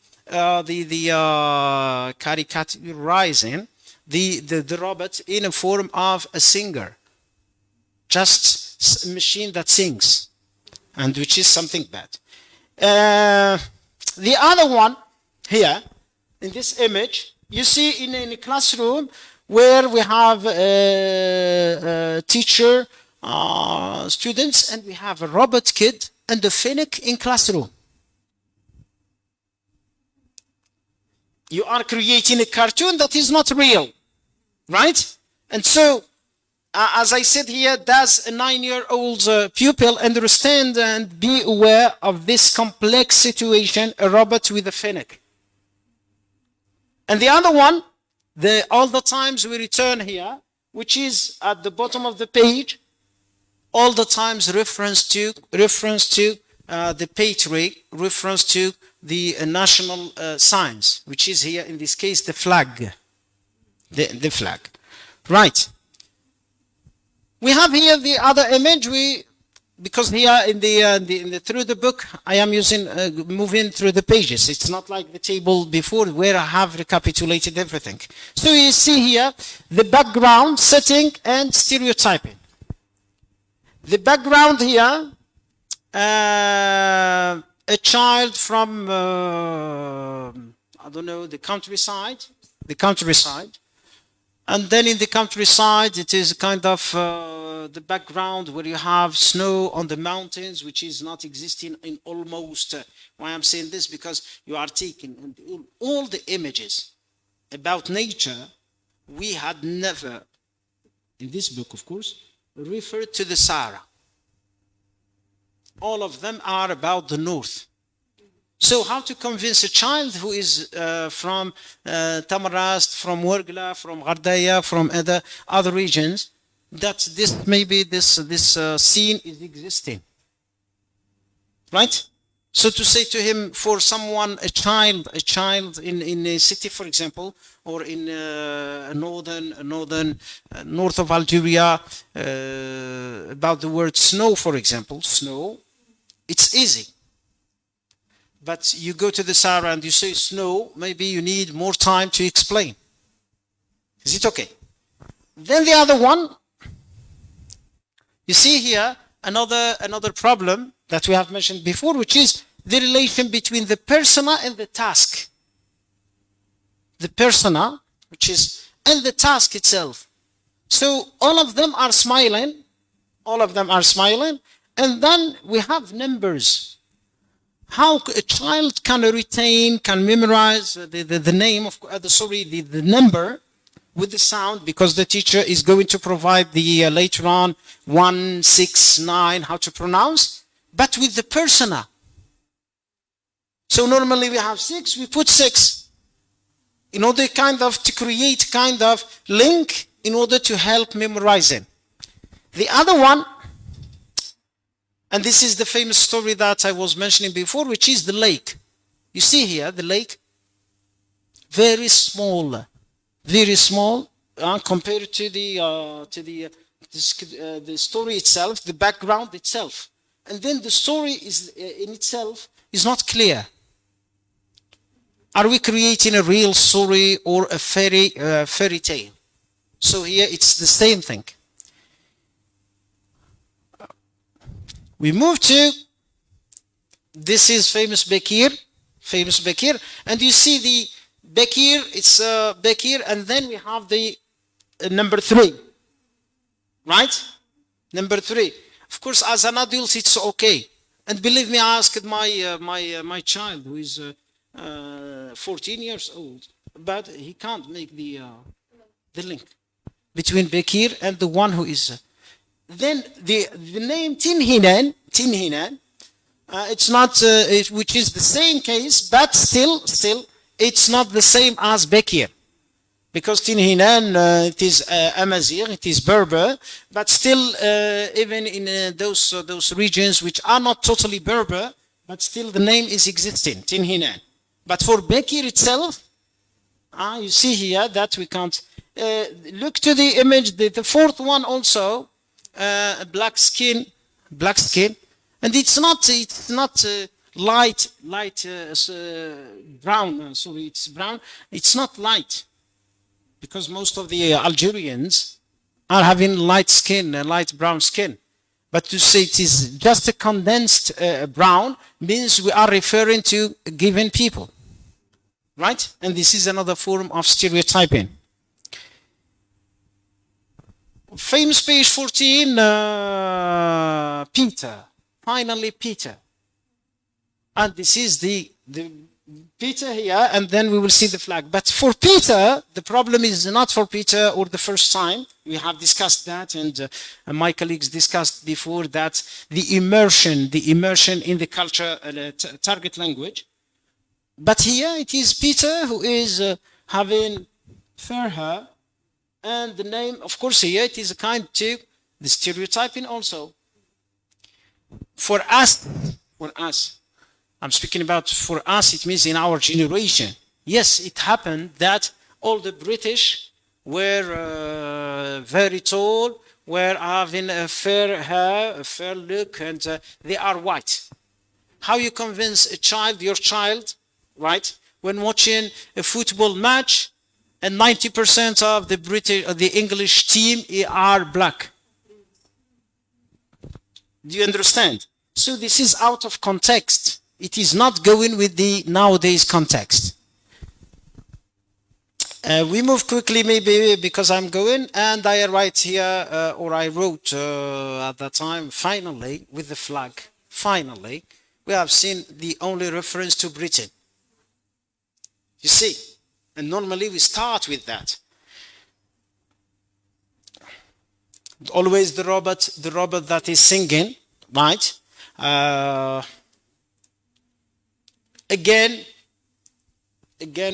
the robot in a form of a singer, just a machine that sings, and which is something bad. The other one here, in this image, you see in a classroom where we have teacher, students, and we have a robot kid and a fennec in classroom. You are creating a cartoon that is not real, right? And so, as I said here, does a 9-year-old pupil understand and be aware of this complex situation, a robot with a fennec? And the other one, all the times we return here, which is at the bottom of the page, all the times reference to the patriarch, reference to the national signs, which is here in this case the flag. The flag. Right. We have here the other image. Because here in the through the book I am using moving through the pages. It's not like the table before where I have recapitulated everything. So you see here the background, setting, and stereotyping. The background here, a child from I don't know, the countryside, and then in the countryside it is kind of the background where you have snow on the mountains, which is not existing in almost. Why I'm saying this? Because you are taking all the images about nature. We had never, in this book of course, referred to the Sahara. All of them are about the north. So how to convince a child who is from Tamarast, from Wergla, from Gardaya, from other regions, that this maybe this scene is existing, right? So to say to him, for someone, a child in a city, for example, or in north of Algeria, about the word snow, for example, snow, it's easy. But you go to the Sahara and you say snow, maybe you need more time to explain. Is it okay? Then the other one, you see here another problem that we have mentioned before, which is the relation between the persona and the task. The persona, which is, and the task itself. So all of them are smiling. And then we have numbers. How a child can retain, can memorize the name of the number with the sound, because the teacher is going to provide the later on 1, 6, 9 how to pronounce, but with the persona. So normally we have 6, we put 6 in order to create kind of link in order to help memorizing. The other one, and this is the famous story that I was mentioning before, which is the lake. You see here the lake, very small compared to the story itself, the background itself, and then the story is in itself is not clear. Are we creating a real story or a fairy tale? So here it's the same thing. We move to, this is famous Bekir, and you see the Bekir, it's Bekir, and then we have the number 3, right? Number 3. Of course, as an adult, it's okay. And believe me, I asked my child who is 14 years old, but he can't make the link between Bekir and the one who is. Then the name Tin Hinan, it's not, which is the same case, but still, it's not the same as Bekir. Because Tin Hinan, it is Amazigh, it is Berber, but still, even in those regions which are not totally Berber, but still the name is existing, Tin Hinan. But for Bekir itself, you see here that we can't. Look to the image, the fourth one also, black skin, and it's not light brown. Sorry, it's brown. It's not light, because most of the Algerians are having light skin, light brown skin. But to say it is just a condensed brown means we are referring to a given people, right? And this is another form of stereotyping. Famous page 14, Peter. Finally, Peter. And this is the Peter here, and then we will see the flag. But for Peter, the problem is not for Peter or the first time. We have discussed that, and my colleagues discussed before that the immersion in the culture, target language. But here it is Peter who is having fair hair. And the name, of course, here it is a kind to the stereotyping also. For us, I'm speaking about for us, it means in our generation. Yes, it happened that all the British were very tall, were having a fair hair, a fair look, and they are white. How you convince a child, your child, right, when watching a football match, and 90% of the British, the English team are black? Do you understand? So this is out of context. It is not going with the nowadays context. We move quickly, maybe because I'm going, and I write here, or I wrote at that time, finally, with the flag, finally, we have seen the only reference to Britain. You see, and normally we start with that. Always the robot that is singing, right? Again,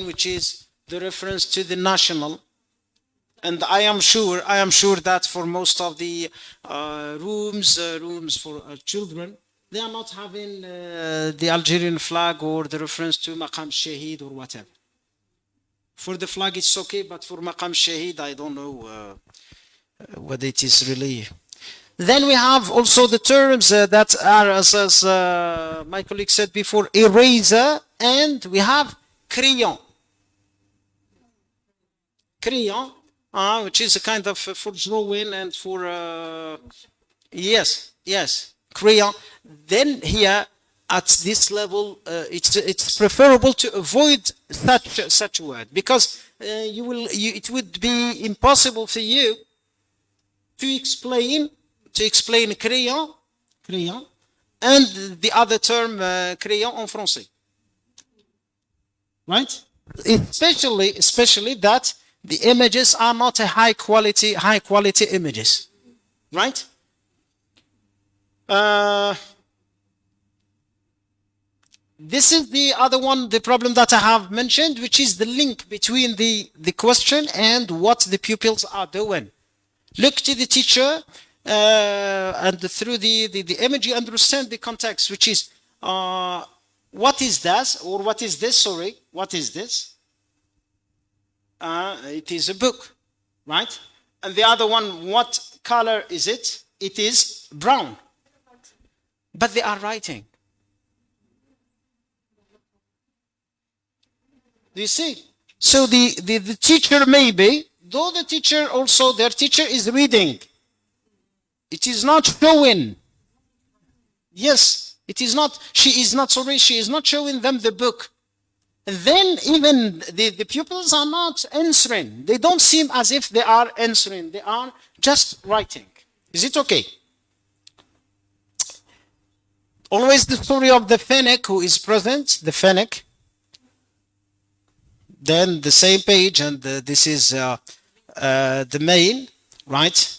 which is the reference to the national, and I am sure that for most of the rooms for children, they are not having the Algerian flag or the reference to Maqam Shahid or whatever. For the flag it's okay, but for Maqam Shahid I don't know what it is really. Then we have also the terms that are, as my colleague said before, eraser, and we have crayon. Crayon, which is a kind of for drawing and for yes, crayon. Then here at this level, it's preferable to avoid such a word, because it would be impossible for you to explain crayon, and the other term crayon en français, right? Especially that the images are not a high quality images, right? This is the other one, the problem that I have mentioned, which is the link between the question and what the pupils are doing. Look to the teacher, and through the image you understand the context, which is what is that, or what is this, sorry, what is this? It is a book, right? And the other one, what color is it? It is brown. But they are writing. Do you see? So the teacher maybe, though the teacher also, their teacher is reading, it is not showing. Yes, it is not, she is not showing them the book. And then even the pupils are not answering. They don't seem as if they are answering. They are just writing. Is it okay? Always the story of the fennec who is present, the fennec. Then the same page, and this is the main, right?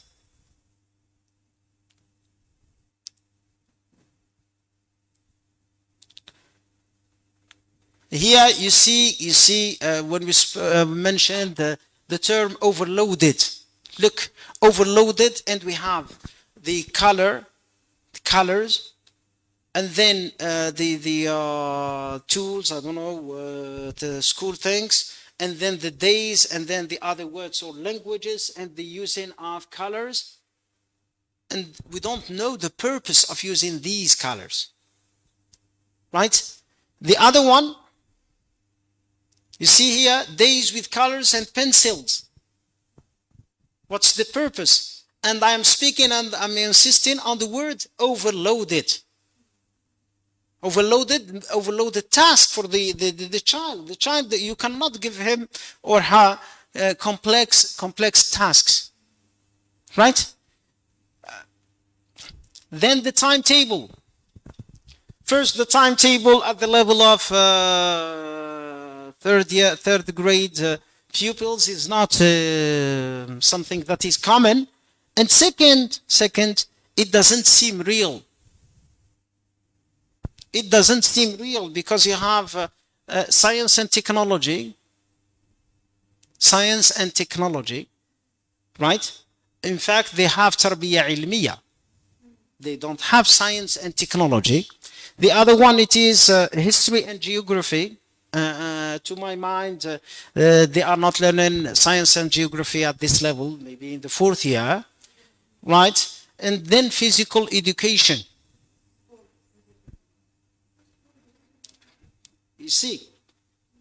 Here you see when we mentioned the term overloaded. Look, overloaded, and we have the colors, and then the tools, I don't know, the school things, and then the days, and then the other words or languages, and the using of colors. And we don't know the purpose of using these colors, right? The other one, you see here, days with colors and pencils. What's the purpose? And I am speaking and I'm insisting on the word overloaded. Overloaded task for the child. The child, that you cannot give him or her complex tasks, right? Then the timetable. First, the timetable at the level of third grade pupils is not something that is common. And second, it doesn't seem real. It doesn't seem real because you have science and technology, right? In fact, they have tarbiyya ilmiya. They don't have science and technology. The other one, it is history and geography. To my mind, they are not learning science and geography at this level, maybe in the 4th year, right? And then physical education. You see,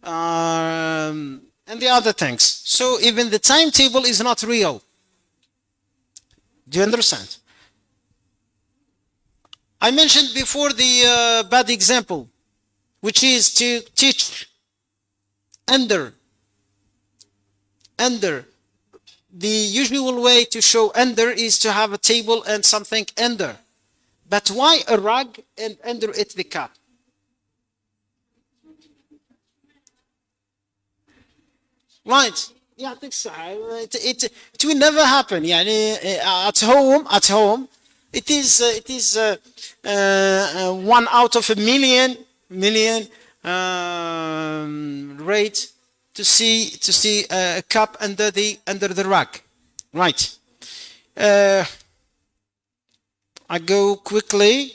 and the other things. So even the timetable is not real. Do you understand? I mentioned before the bad example, which is to teach under. The usual way to show under is to have a table and something under. But why a rug and under it the cup? Right. Yeah, it will never happen. يعني, at home, it is 1 out of a million rate to see a cup under the rug. Right. I go quickly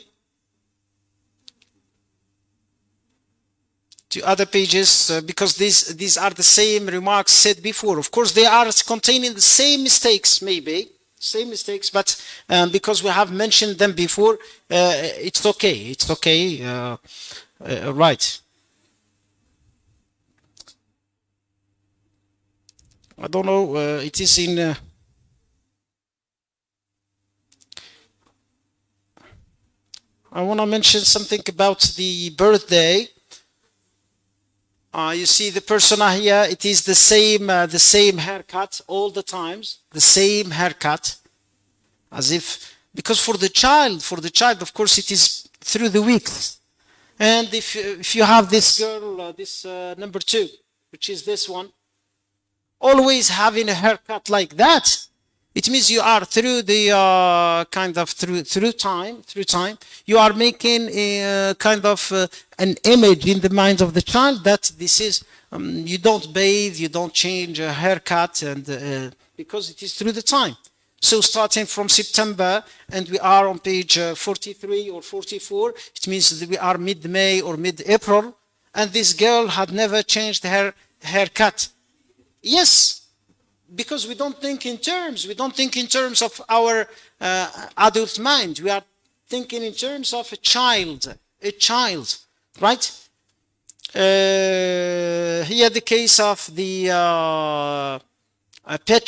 to other pages because these are the same remarks said before. Of course, they are containing the same mistakes, but because we have mentioned them before, it's okay. Right. I don't know. It is in. I want to mention something about the birthday. You see the persona here. It is the same haircut all the times. The same haircut, as if because for the child, of course, it is through the weeks. And if you have this girl, this number 2, which is this one, always having a haircut like that, it means you are through the through time, you are making a kind of an image in the mind of the child that this is you don't bathe, you don't change a haircut, and because it is through the time. So starting from September, and we are on page 43 or 44, it means that we are mid-May or mid-April, and this girl had never changed her haircut. Yes, because we don't think in terms of our adult mind. We are thinking in terms of a child, right? Here the case of the pet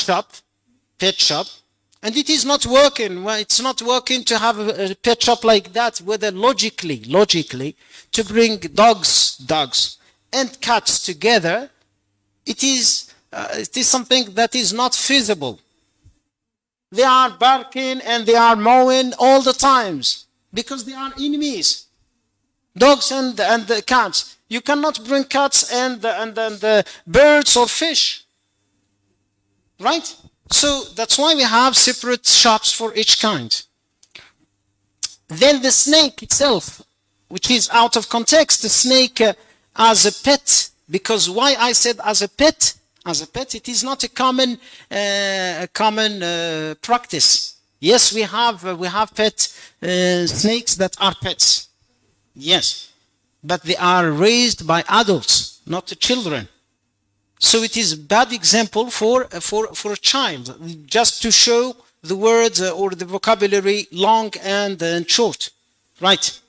shop, and it is not working. Well, it's not working to have a pet shop like that, whether logically, to bring dogs and cats together, it is something that is not feasible. They are barking and they are mowing all the times because they are enemies. Dogs and the cats. You cannot bring cats and the birds or fish. Right? So that's why we have separate shops for each kind. Then the snake itself, which is out of context, the snake as a pet, because why I said as a pet? As a pet, it is not a common practice. Yes, we have pet snakes that are pets. Yes, but they are raised by adults, not the children. So it is a bad example for a child, just to show the words or the vocabulary long and short, right?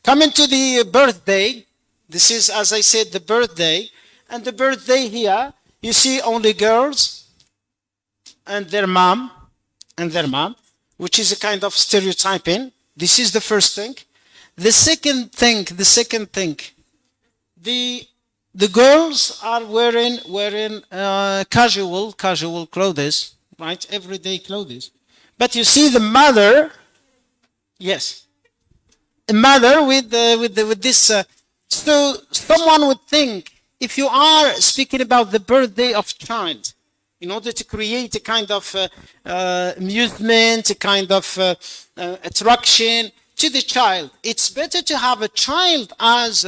Coming to the birthday, this is, as I said, the birthday. And the birthday here, you see only girls and their mom, which is a kind of stereotyping. This is the first thing. The second thing, the girls are wearing casual clothes, right? Everyday clothes. But you see the mother, yes. A mother with this. So someone would think, if you are speaking about the birthday of child, in order to create a kind of amusement, a kind of attraction to the child, it's better to have a child as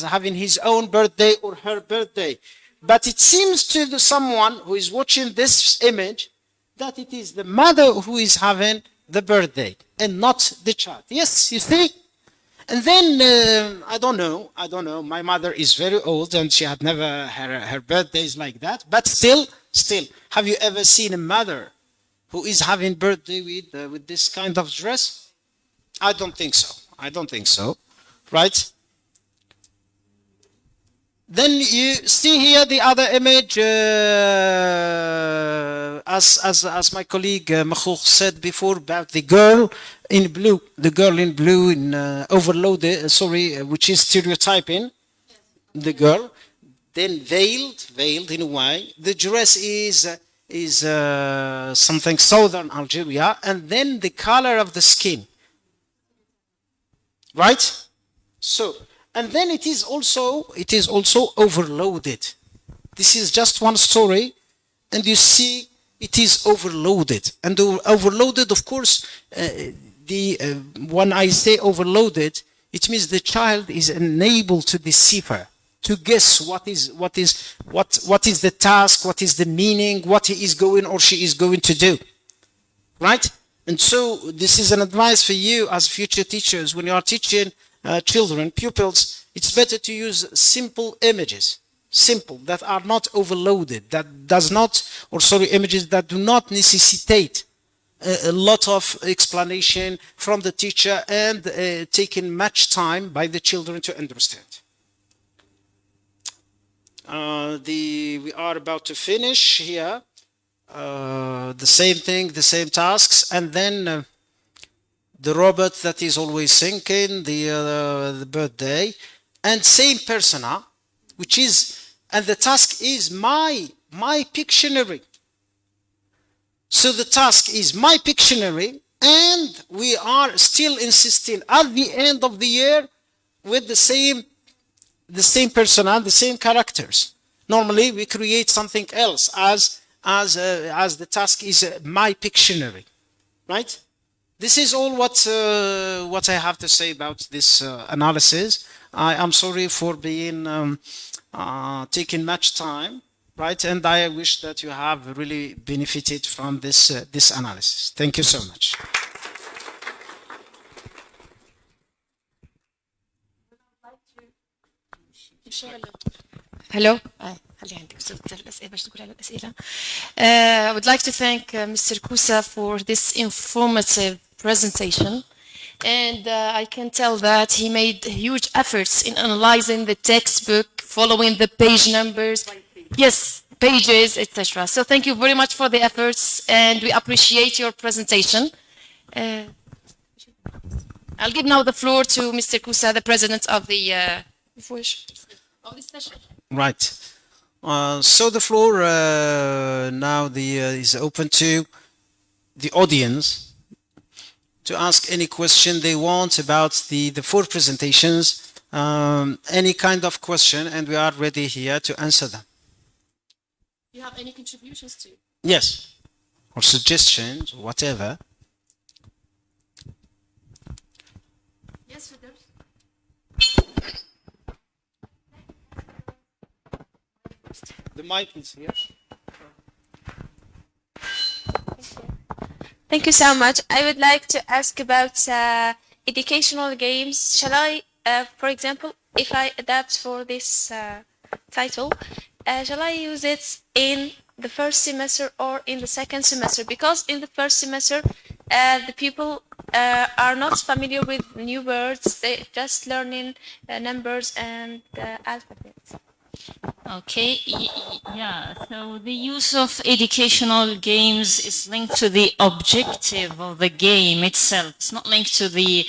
having his own birthday or her birthday. But it seems to someone who is watching this image that it is the mother who is having the birthday and not the child. Yes, you see? And then, I don't know. My mother is very old and she had never, her birthdays like that. But still, have you ever seen a mother who is having birthday with this kind of dress? I don't think so. Right? Then you see here the other image, as my colleague Mخوخ said before about the girl in blue, in overloaded, which is stereotyping the girl, then veiled in a way. The dress is something southern Algeria, and then the color of the skin, right? So. And then it is also overloaded. This is just one story, and you see it is overloaded. And overloaded, of course, when I say overloaded, it means the child is unable to deceive her, to guess what is the task, what is the meaning, what he is going or she is going to do, right? And so this is an advice for you as future teachers when you are teaching children, pupils. It's better to use simple images, that are not overloaded, images that do not necessitate a lot of explanation from the teacher and taking much time by the children to understand. We are about to finish here. The same thing, the same tasks, and then the robot that is always thinking, the birthday, and same persona, and the task is my Pictionary. So the task is my Pictionary, and we are still insisting at the end of the year with the same persona, the same characters. Normally we create something else as the task is my Pictionary, right? This is all what I have to say about this analysis. I am sorry for being taking much time, right? And I wish that you have really benefited from this analysis. Thank you so much. Hello. I would like to thank Mr. Kousa for this informative presentation. And I can tell that he made huge efforts in analyzing the textbook, following the page numbers, yes, pages, etc. So thank you very much for the efforts, and we appreciate your presentation. I'll give now the floor to Mr. Kousa, the president of the session. Right. So the floor now is open to the audience to ask any question they want about the four presentations, any kind of question, and we are ready here to answer them. Do you have any contributions to? Yes, or suggestions, whatever. Yes, Firdous. The mic is here. Thank you so much. I would like to ask about educational games. Shall I, for example, if I adapt for this title, shall I use it in the first semester or in the second semester? Because in the first semester, the people are not familiar with new words. They're just learning numbers and alphabet. Okay, yeah, so the use of educational games is linked to the objective of the game itself. It's not linked to the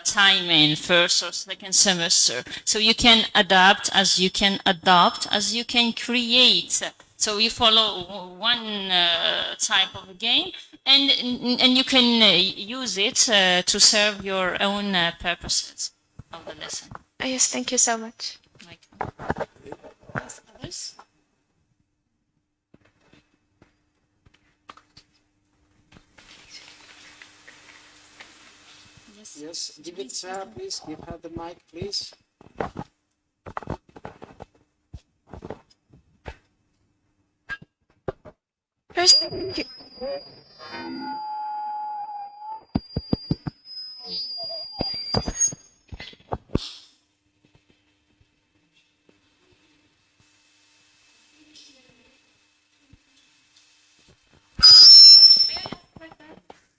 timing, first or second semester. So you can adapt as you can adopt, as you can create. So you follow one type of a game, and you can use it to serve your own purposes of the lesson. Yes, thank you so much. Yes, others? Yes, give it Sarah, please. Give her the mic, please. First,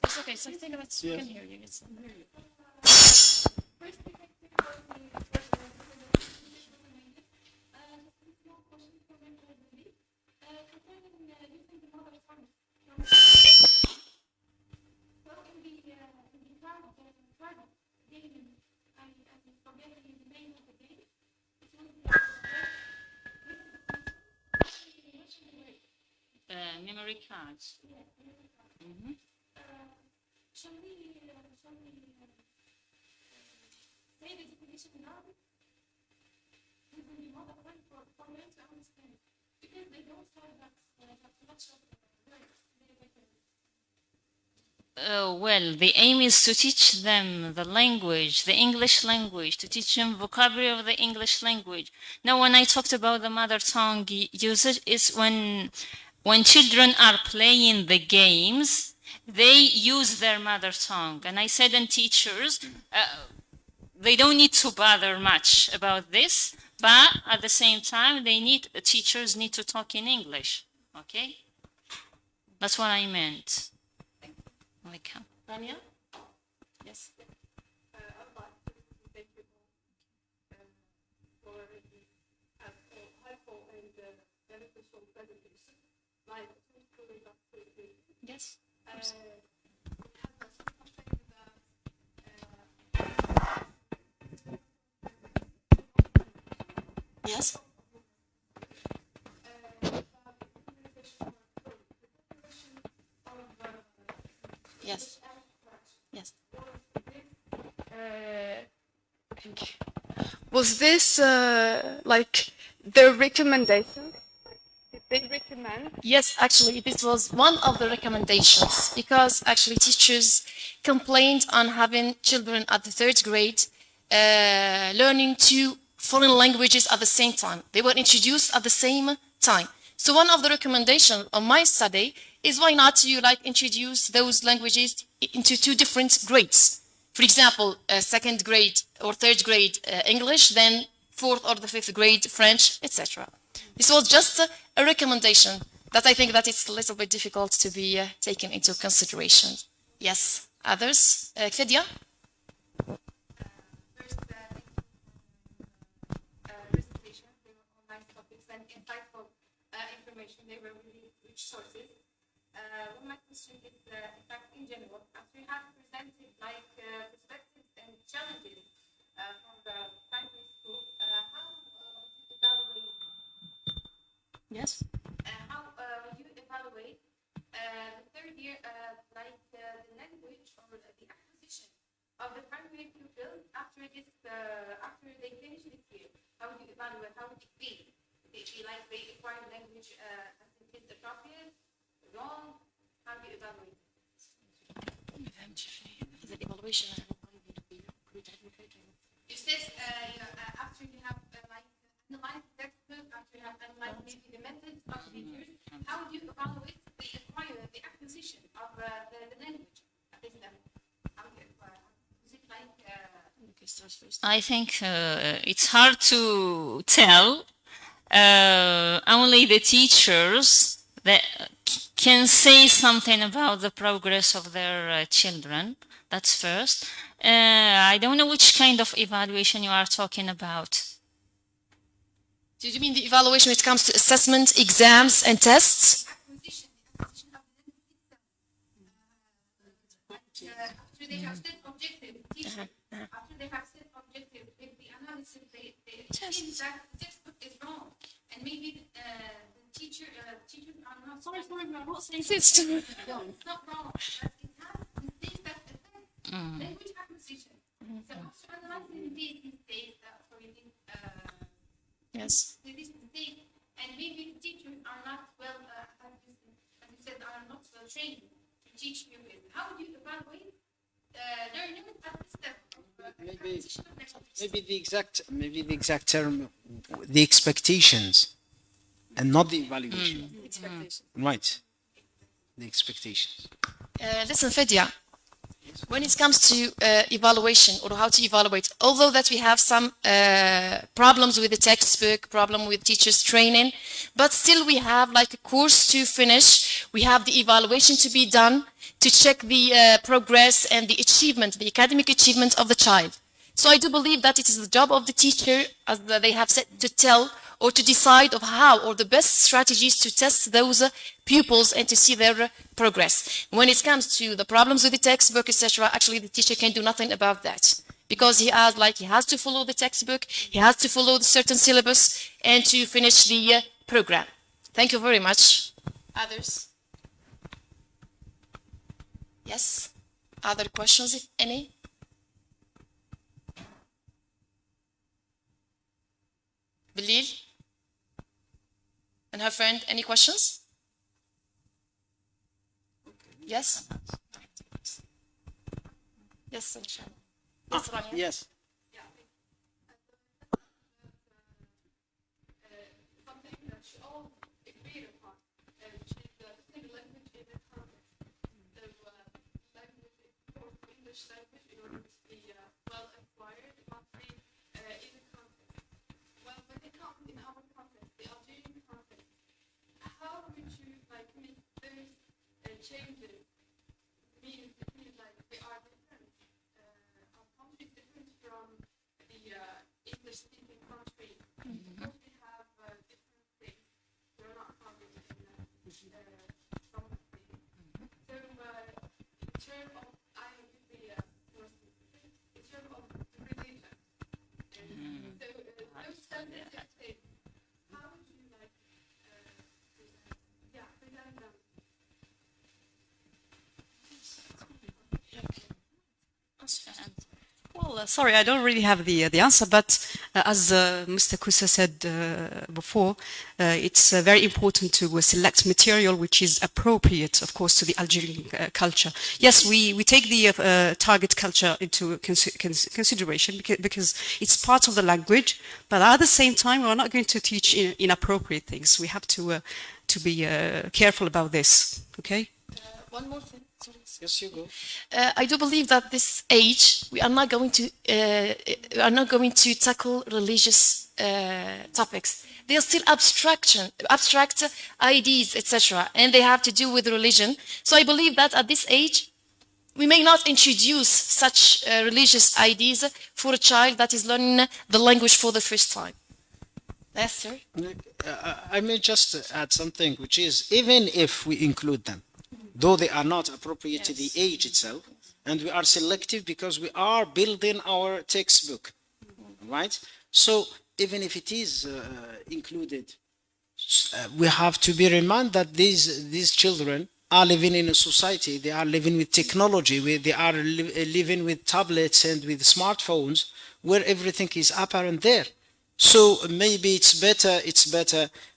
It's okay, so I think that's, we can hear you. It's, memory cards. shall we say the definition now? Using the mother tongue for them to understand. Because they don't have that much of words. Well, the aim is to teach them the language, the English language, to teach them vocabulary of the English language. Now, when I talked about the mother tongue usage, it's when children are playing the games, they use their mother tongue. And I said, and teachers, they don't need to bother much about this, but at the same time, teachers need to talk in English. Okay? That's what I meant. Welcome. Rania? Yes. Yes. Yes. Yes. Yes. Thank you. Was this like the recommendation? Did they recommend? Yes, actually, this was one of the recommendations because actually teachers complained on having children at the third grade learning two foreign languages at the same time. They were introduced at the same time. So one of the recommendations of my study is why not you introduce those languages into two different grades. For example, second grade or third grade English, then fourth or the fifth grade French, etc. This was just a recommendation that I think that it's a little bit difficult to be taken into consideration. Yes, others? Fedia? Presentation. They were online topics and insightful information. They were really rich sources. One my question is, in fact, in general, after you have presented perspectives and challenges from the primary school, how would you evaluate? Yes. How would you evaluate the third year, the language or the acquisition of the primary pupils after they finish this year? How would you evaluate? How would it be? Would it be like they acquire language as it is appropriate, wrong? How do you evaluate? The evaluation. You said after you have analyzed the textbook, after you have analyzed maybe the methods of teachers, how would you evaluate the acquisition of the language at this level? How would you acquire? Is it I think it's hard to tell. Only the teachers that can say something about the progress of their children. That's first. I don't know which kind of evaluation you are talking about. Do you mean the evaluation when it comes to assessment, exams, and tests? acquisition of the language itself? After they have set objectives, teachers, after they have set objectives, with the analysis, they think that the textbook is wrong, and maybe the teachers are not. Sorry, I'm not saying It's not wrong, but it has mistakes that affect language acquisition. So after analyzing these mistakes, Yes. these mistakes, and maybe the teachers are not well, as you said, are not well trained to teach pupils. How would you evaluate learning at this level? Maybe the exact term, the expectations, and not the evaluation. Expectation. Right. the expectations. Listen, Fedia, when it comes to evaluation or how to evaluate, although that we have some problems with the textbook, problem with teachers training, but still we have like a course to finish. We have the evaluation to be done to check the progress and the achievement, the academic achievement of the child. So I do believe that it is the job of the teacher, as they have said, to tell or to decide of how or the best strategies to test those pupils and to see their progress. When it comes to the problems with the textbook, etc., actually the teacher can do nothing about that because he has to follow the textbook, he has to follow the certain syllabus and to finish the program. Thank you very much. Others? Yes? Other questions, if any? Bilal? And her friend, any questions? Yes? Yes, inshallah. Yes, Rania? Yes. Something that you all agreed upon, which is the language in the context. So, language, of course, English language, in order to be well acquired, it must be in the context. Well, when they come in our context, the Algerian context, how would you like make those changes? Means it feels like they are different. Our country is different from the English-speaking country. Because we have different things. We're not common in some of the things. So, in terms of, I will be more specific, in terms of religion. So, those sensitive things, how would you like present them? Well, sorry, I don't really have the answer, but as Mr. Koussa said before, it's very important to select material which is appropriate, of course, to the Algerian culture. Yes, we take the target culture into consideration because it's part of the language, but at the same time, we're not going to teach inappropriate things. We have to be careful about this, okay? One more thing. Sorry. Yes, you go. I do believe that this age we are not going to tackle religious topics. They are still abstract ideas, etc., and they have to do with religion. So I believe that at this age, we may not introduce such religious ideas for a child that is learning the language for the first time. Yes, sir. I may just add something, which is even if we include them, though they are not appropriate to the age itself, and we are selective because we are building our textbook, right? So even if it is included, we have to be reminded that these children are living in a society, they are living with technology, they are living with tablets and with smartphones, where everything is apparent there. So maybe it's better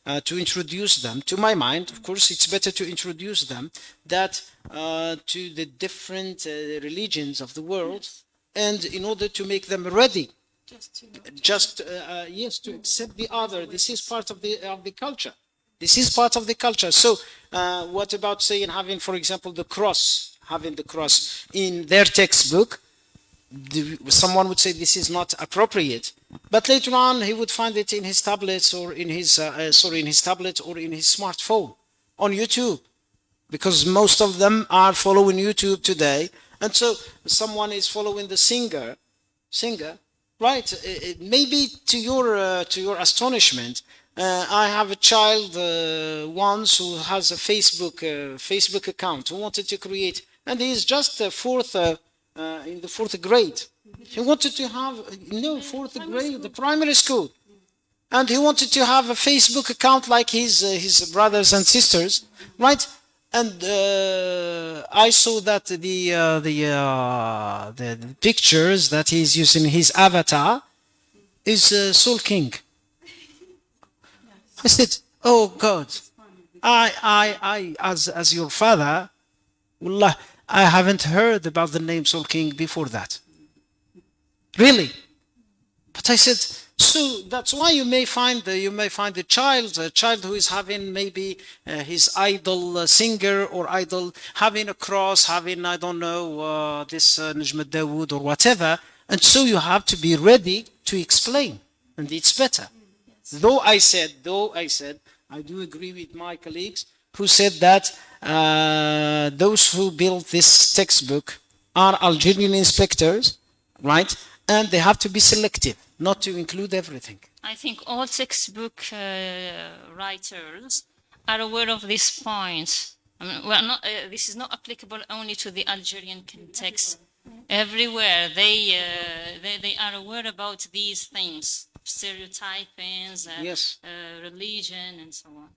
to introduce them. To my mind, of course, it's better to introduce them that to the different religions of the world, and in order to make them ready, yes, to accept the other. This is part of the culture. This is part of the culture. So, what about saying having, for example, having the cross in their textbook? Someone would say this is not appropriate, but later on he would find it in his tablets or in his tablet or in his smartphone on YouTube, because most of them are following YouTube today, and so someone is following the singer, right? Maybe to your astonishment, I have a child once who has a Facebook account who wanted to create, and he is just in the fourth grade. He wanted to have fourth grade, the primary school, and he wanted to have a Facebook account like his brothers and sisters, right? And I saw that the pictures that he's using, his avatar, is Soul King. I said, "Oh God, I as your father, wallah, I haven't heard about the name Soul King before that. Really?" But I said, So that's why you may find a child who is having maybe his idol singer or idol having a cross, having I don't know this Najm Dawood or whatever, and so you have to be ready to explain, and it's better. Though I said, I do agree with my colleagues who said that those who built this textbook are Algerian inspectors, right? And they have to be selective, not to include everything. I think all textbook writers are aware of this point. I mean, this is not applicable only to the Algerian context. Everywhere they are aware about these things, stereotypings, Yes. Religion, and so on.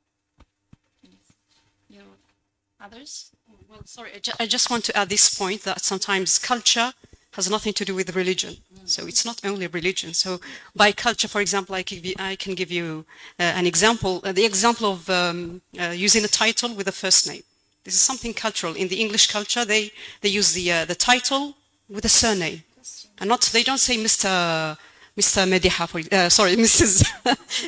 Others? Well, sorry, I just want to add this point that sometimes culture has nothing to do with religion. So it's not only religion. So by culture, for example, I can give you an example. The example of using a title with a first name. This is something cultural. In the English culture, they use the title with a surname, and they don't say Mr. Madiha, sorry, Mrs.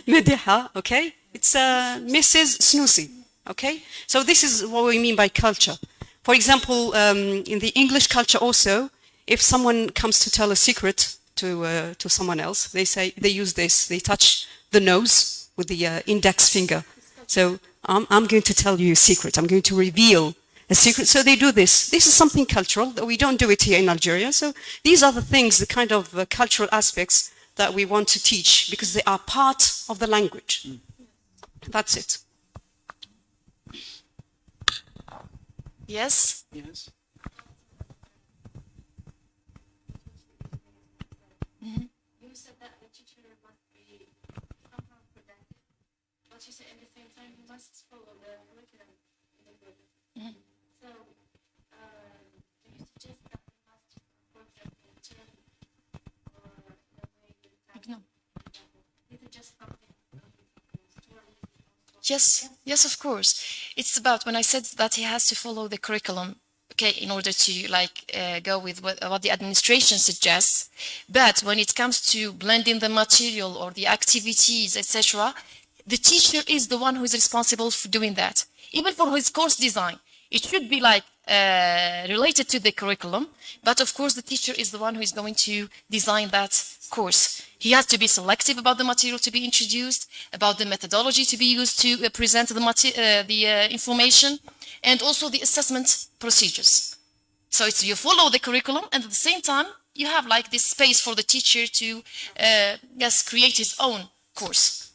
Madiha. Okay, it's Mrs. Snoosy. Okay, so this is what we mean by culture. For example, in the English culture also, if someone comes to tell a secret to someone else, they use this. They touch the nose with the index finger. So I'm going to tell you a secret. I'm going to reveal a secret. So they do this. This is something cultural that we don't do it here in Algeria. So these are the things, the kind of cultural aspects that we want to teach because they are part of the language. That's it. Yes. Yes. You said that the teacher must be somehow productive, but you said at the same time you must follow the curriculum in the group. So, do you suggest that we must work as a term or the way you No. Is it just something Yes, of course. It's about when I said that he has to follow the curriculum, okay, in order to go with what the administration suggests. But when it comes to blending the material or the activities, etc., the teacher is the one who is responsible for doing that. Even for his course design, it should be related to the curriculum. But of course, the teacher is the one who is going to design that course. He has to be selective about the material to be introduced, about the methodology to be used to present the information, and also the assessment procedures. So it's you follow the curriculum, and at the same time, you have this space for the teacher to create his own course.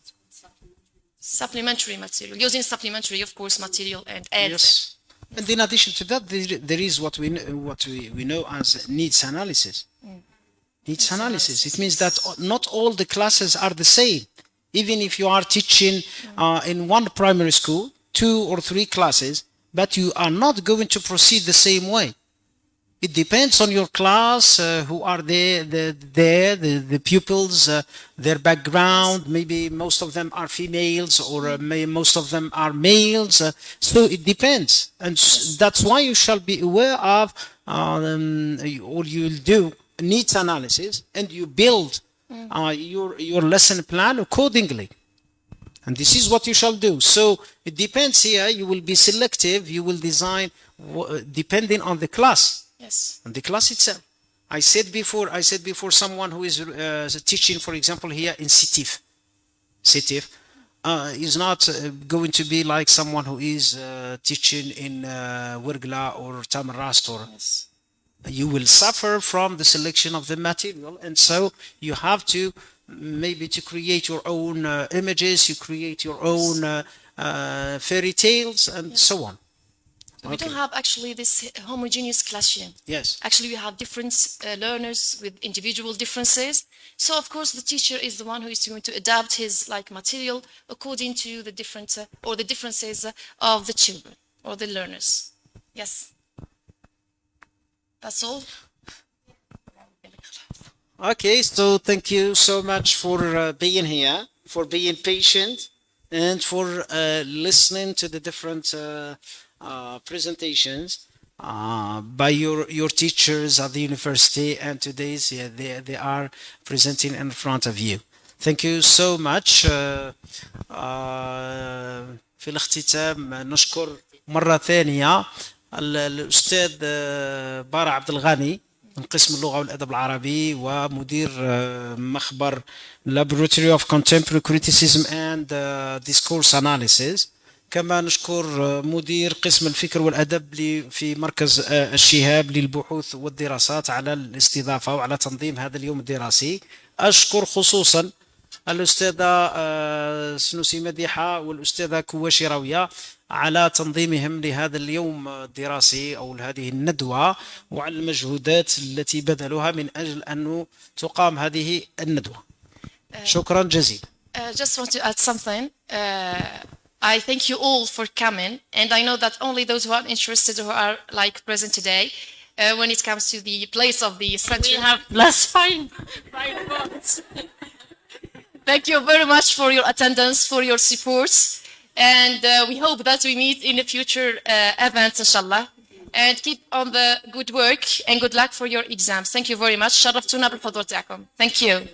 Supplementary material, using supplementary, of course, material and add. Yes. And in addition to that, there is what we know as needs analysis. Needs analysis. It means that not all the classes are the same. Even if you are teaching in one primary school, 2 or 3 classes, but you are not going to proceed the same way. It depends on your class, who are the pupils, their background. Maybe most of them are females, or most of them are males. So it depends, and that's why you shall be aware of, or you'll do needs analysis, and you build your lesson plan accordingly. And this is what you shall do. So it depends here. You will be selective. You will design depending on the class. Yes. And the class itself. I said before, someone who is teaching, for example, here in Sطيف, is not going to be like someone who is teaching in Wergla or Tamarrast. Yes. You will suffer from the selection of the material, and so you have to maybe to create your own images, you create your own fairy tales, and so on. We don't have actually this homogeneous classroom. Yes. Actually, we have different learners with individual differences. So, of course, the teacher is the one who is going to adapt his material according to the different or the differences of the children or the learners. Yes. That's all. Okay, so thank you so much for being here, for being patient, and for listening to the different presentations by your teachers at the university, and today's they are presenting in front of you. Thank you so much. في الاختتام نشكر مرة ثانية الأستاذ بارع عبد الغني من قسم اللغة والأدب العربي ومدير مخبر Laboratory of Contemporary Criticism and Discourse Analysis. كما نشكر مدير قسم الفكر والأدب في مركز الشهاب للبحوث والدراسات على الاستضافة وعلى تنظيم هذا اليوم الدراسي. أشكر خصوصا الأستاذة سنوسي مديحة والأستاذة كواشي راوية على تنظيمهم لهذا اليوم الدراسي أو هذه الندوة وعلى المجهودات التي بذلوها من أجل أن تقام هذه الندوة. شكرا جزيلا. Just want to add something. I thank you all for coming, and I know that only those who are interested who are like present today, when it comes to the place of the central. We have plus five votes. Thank you very much for your attendance, for your support, and we hope that we meet in the future events, inshallah. And keep on the good work and good luck for your exams. Thank you very much. شرفتونا بالحضور تاعكم. Thank you.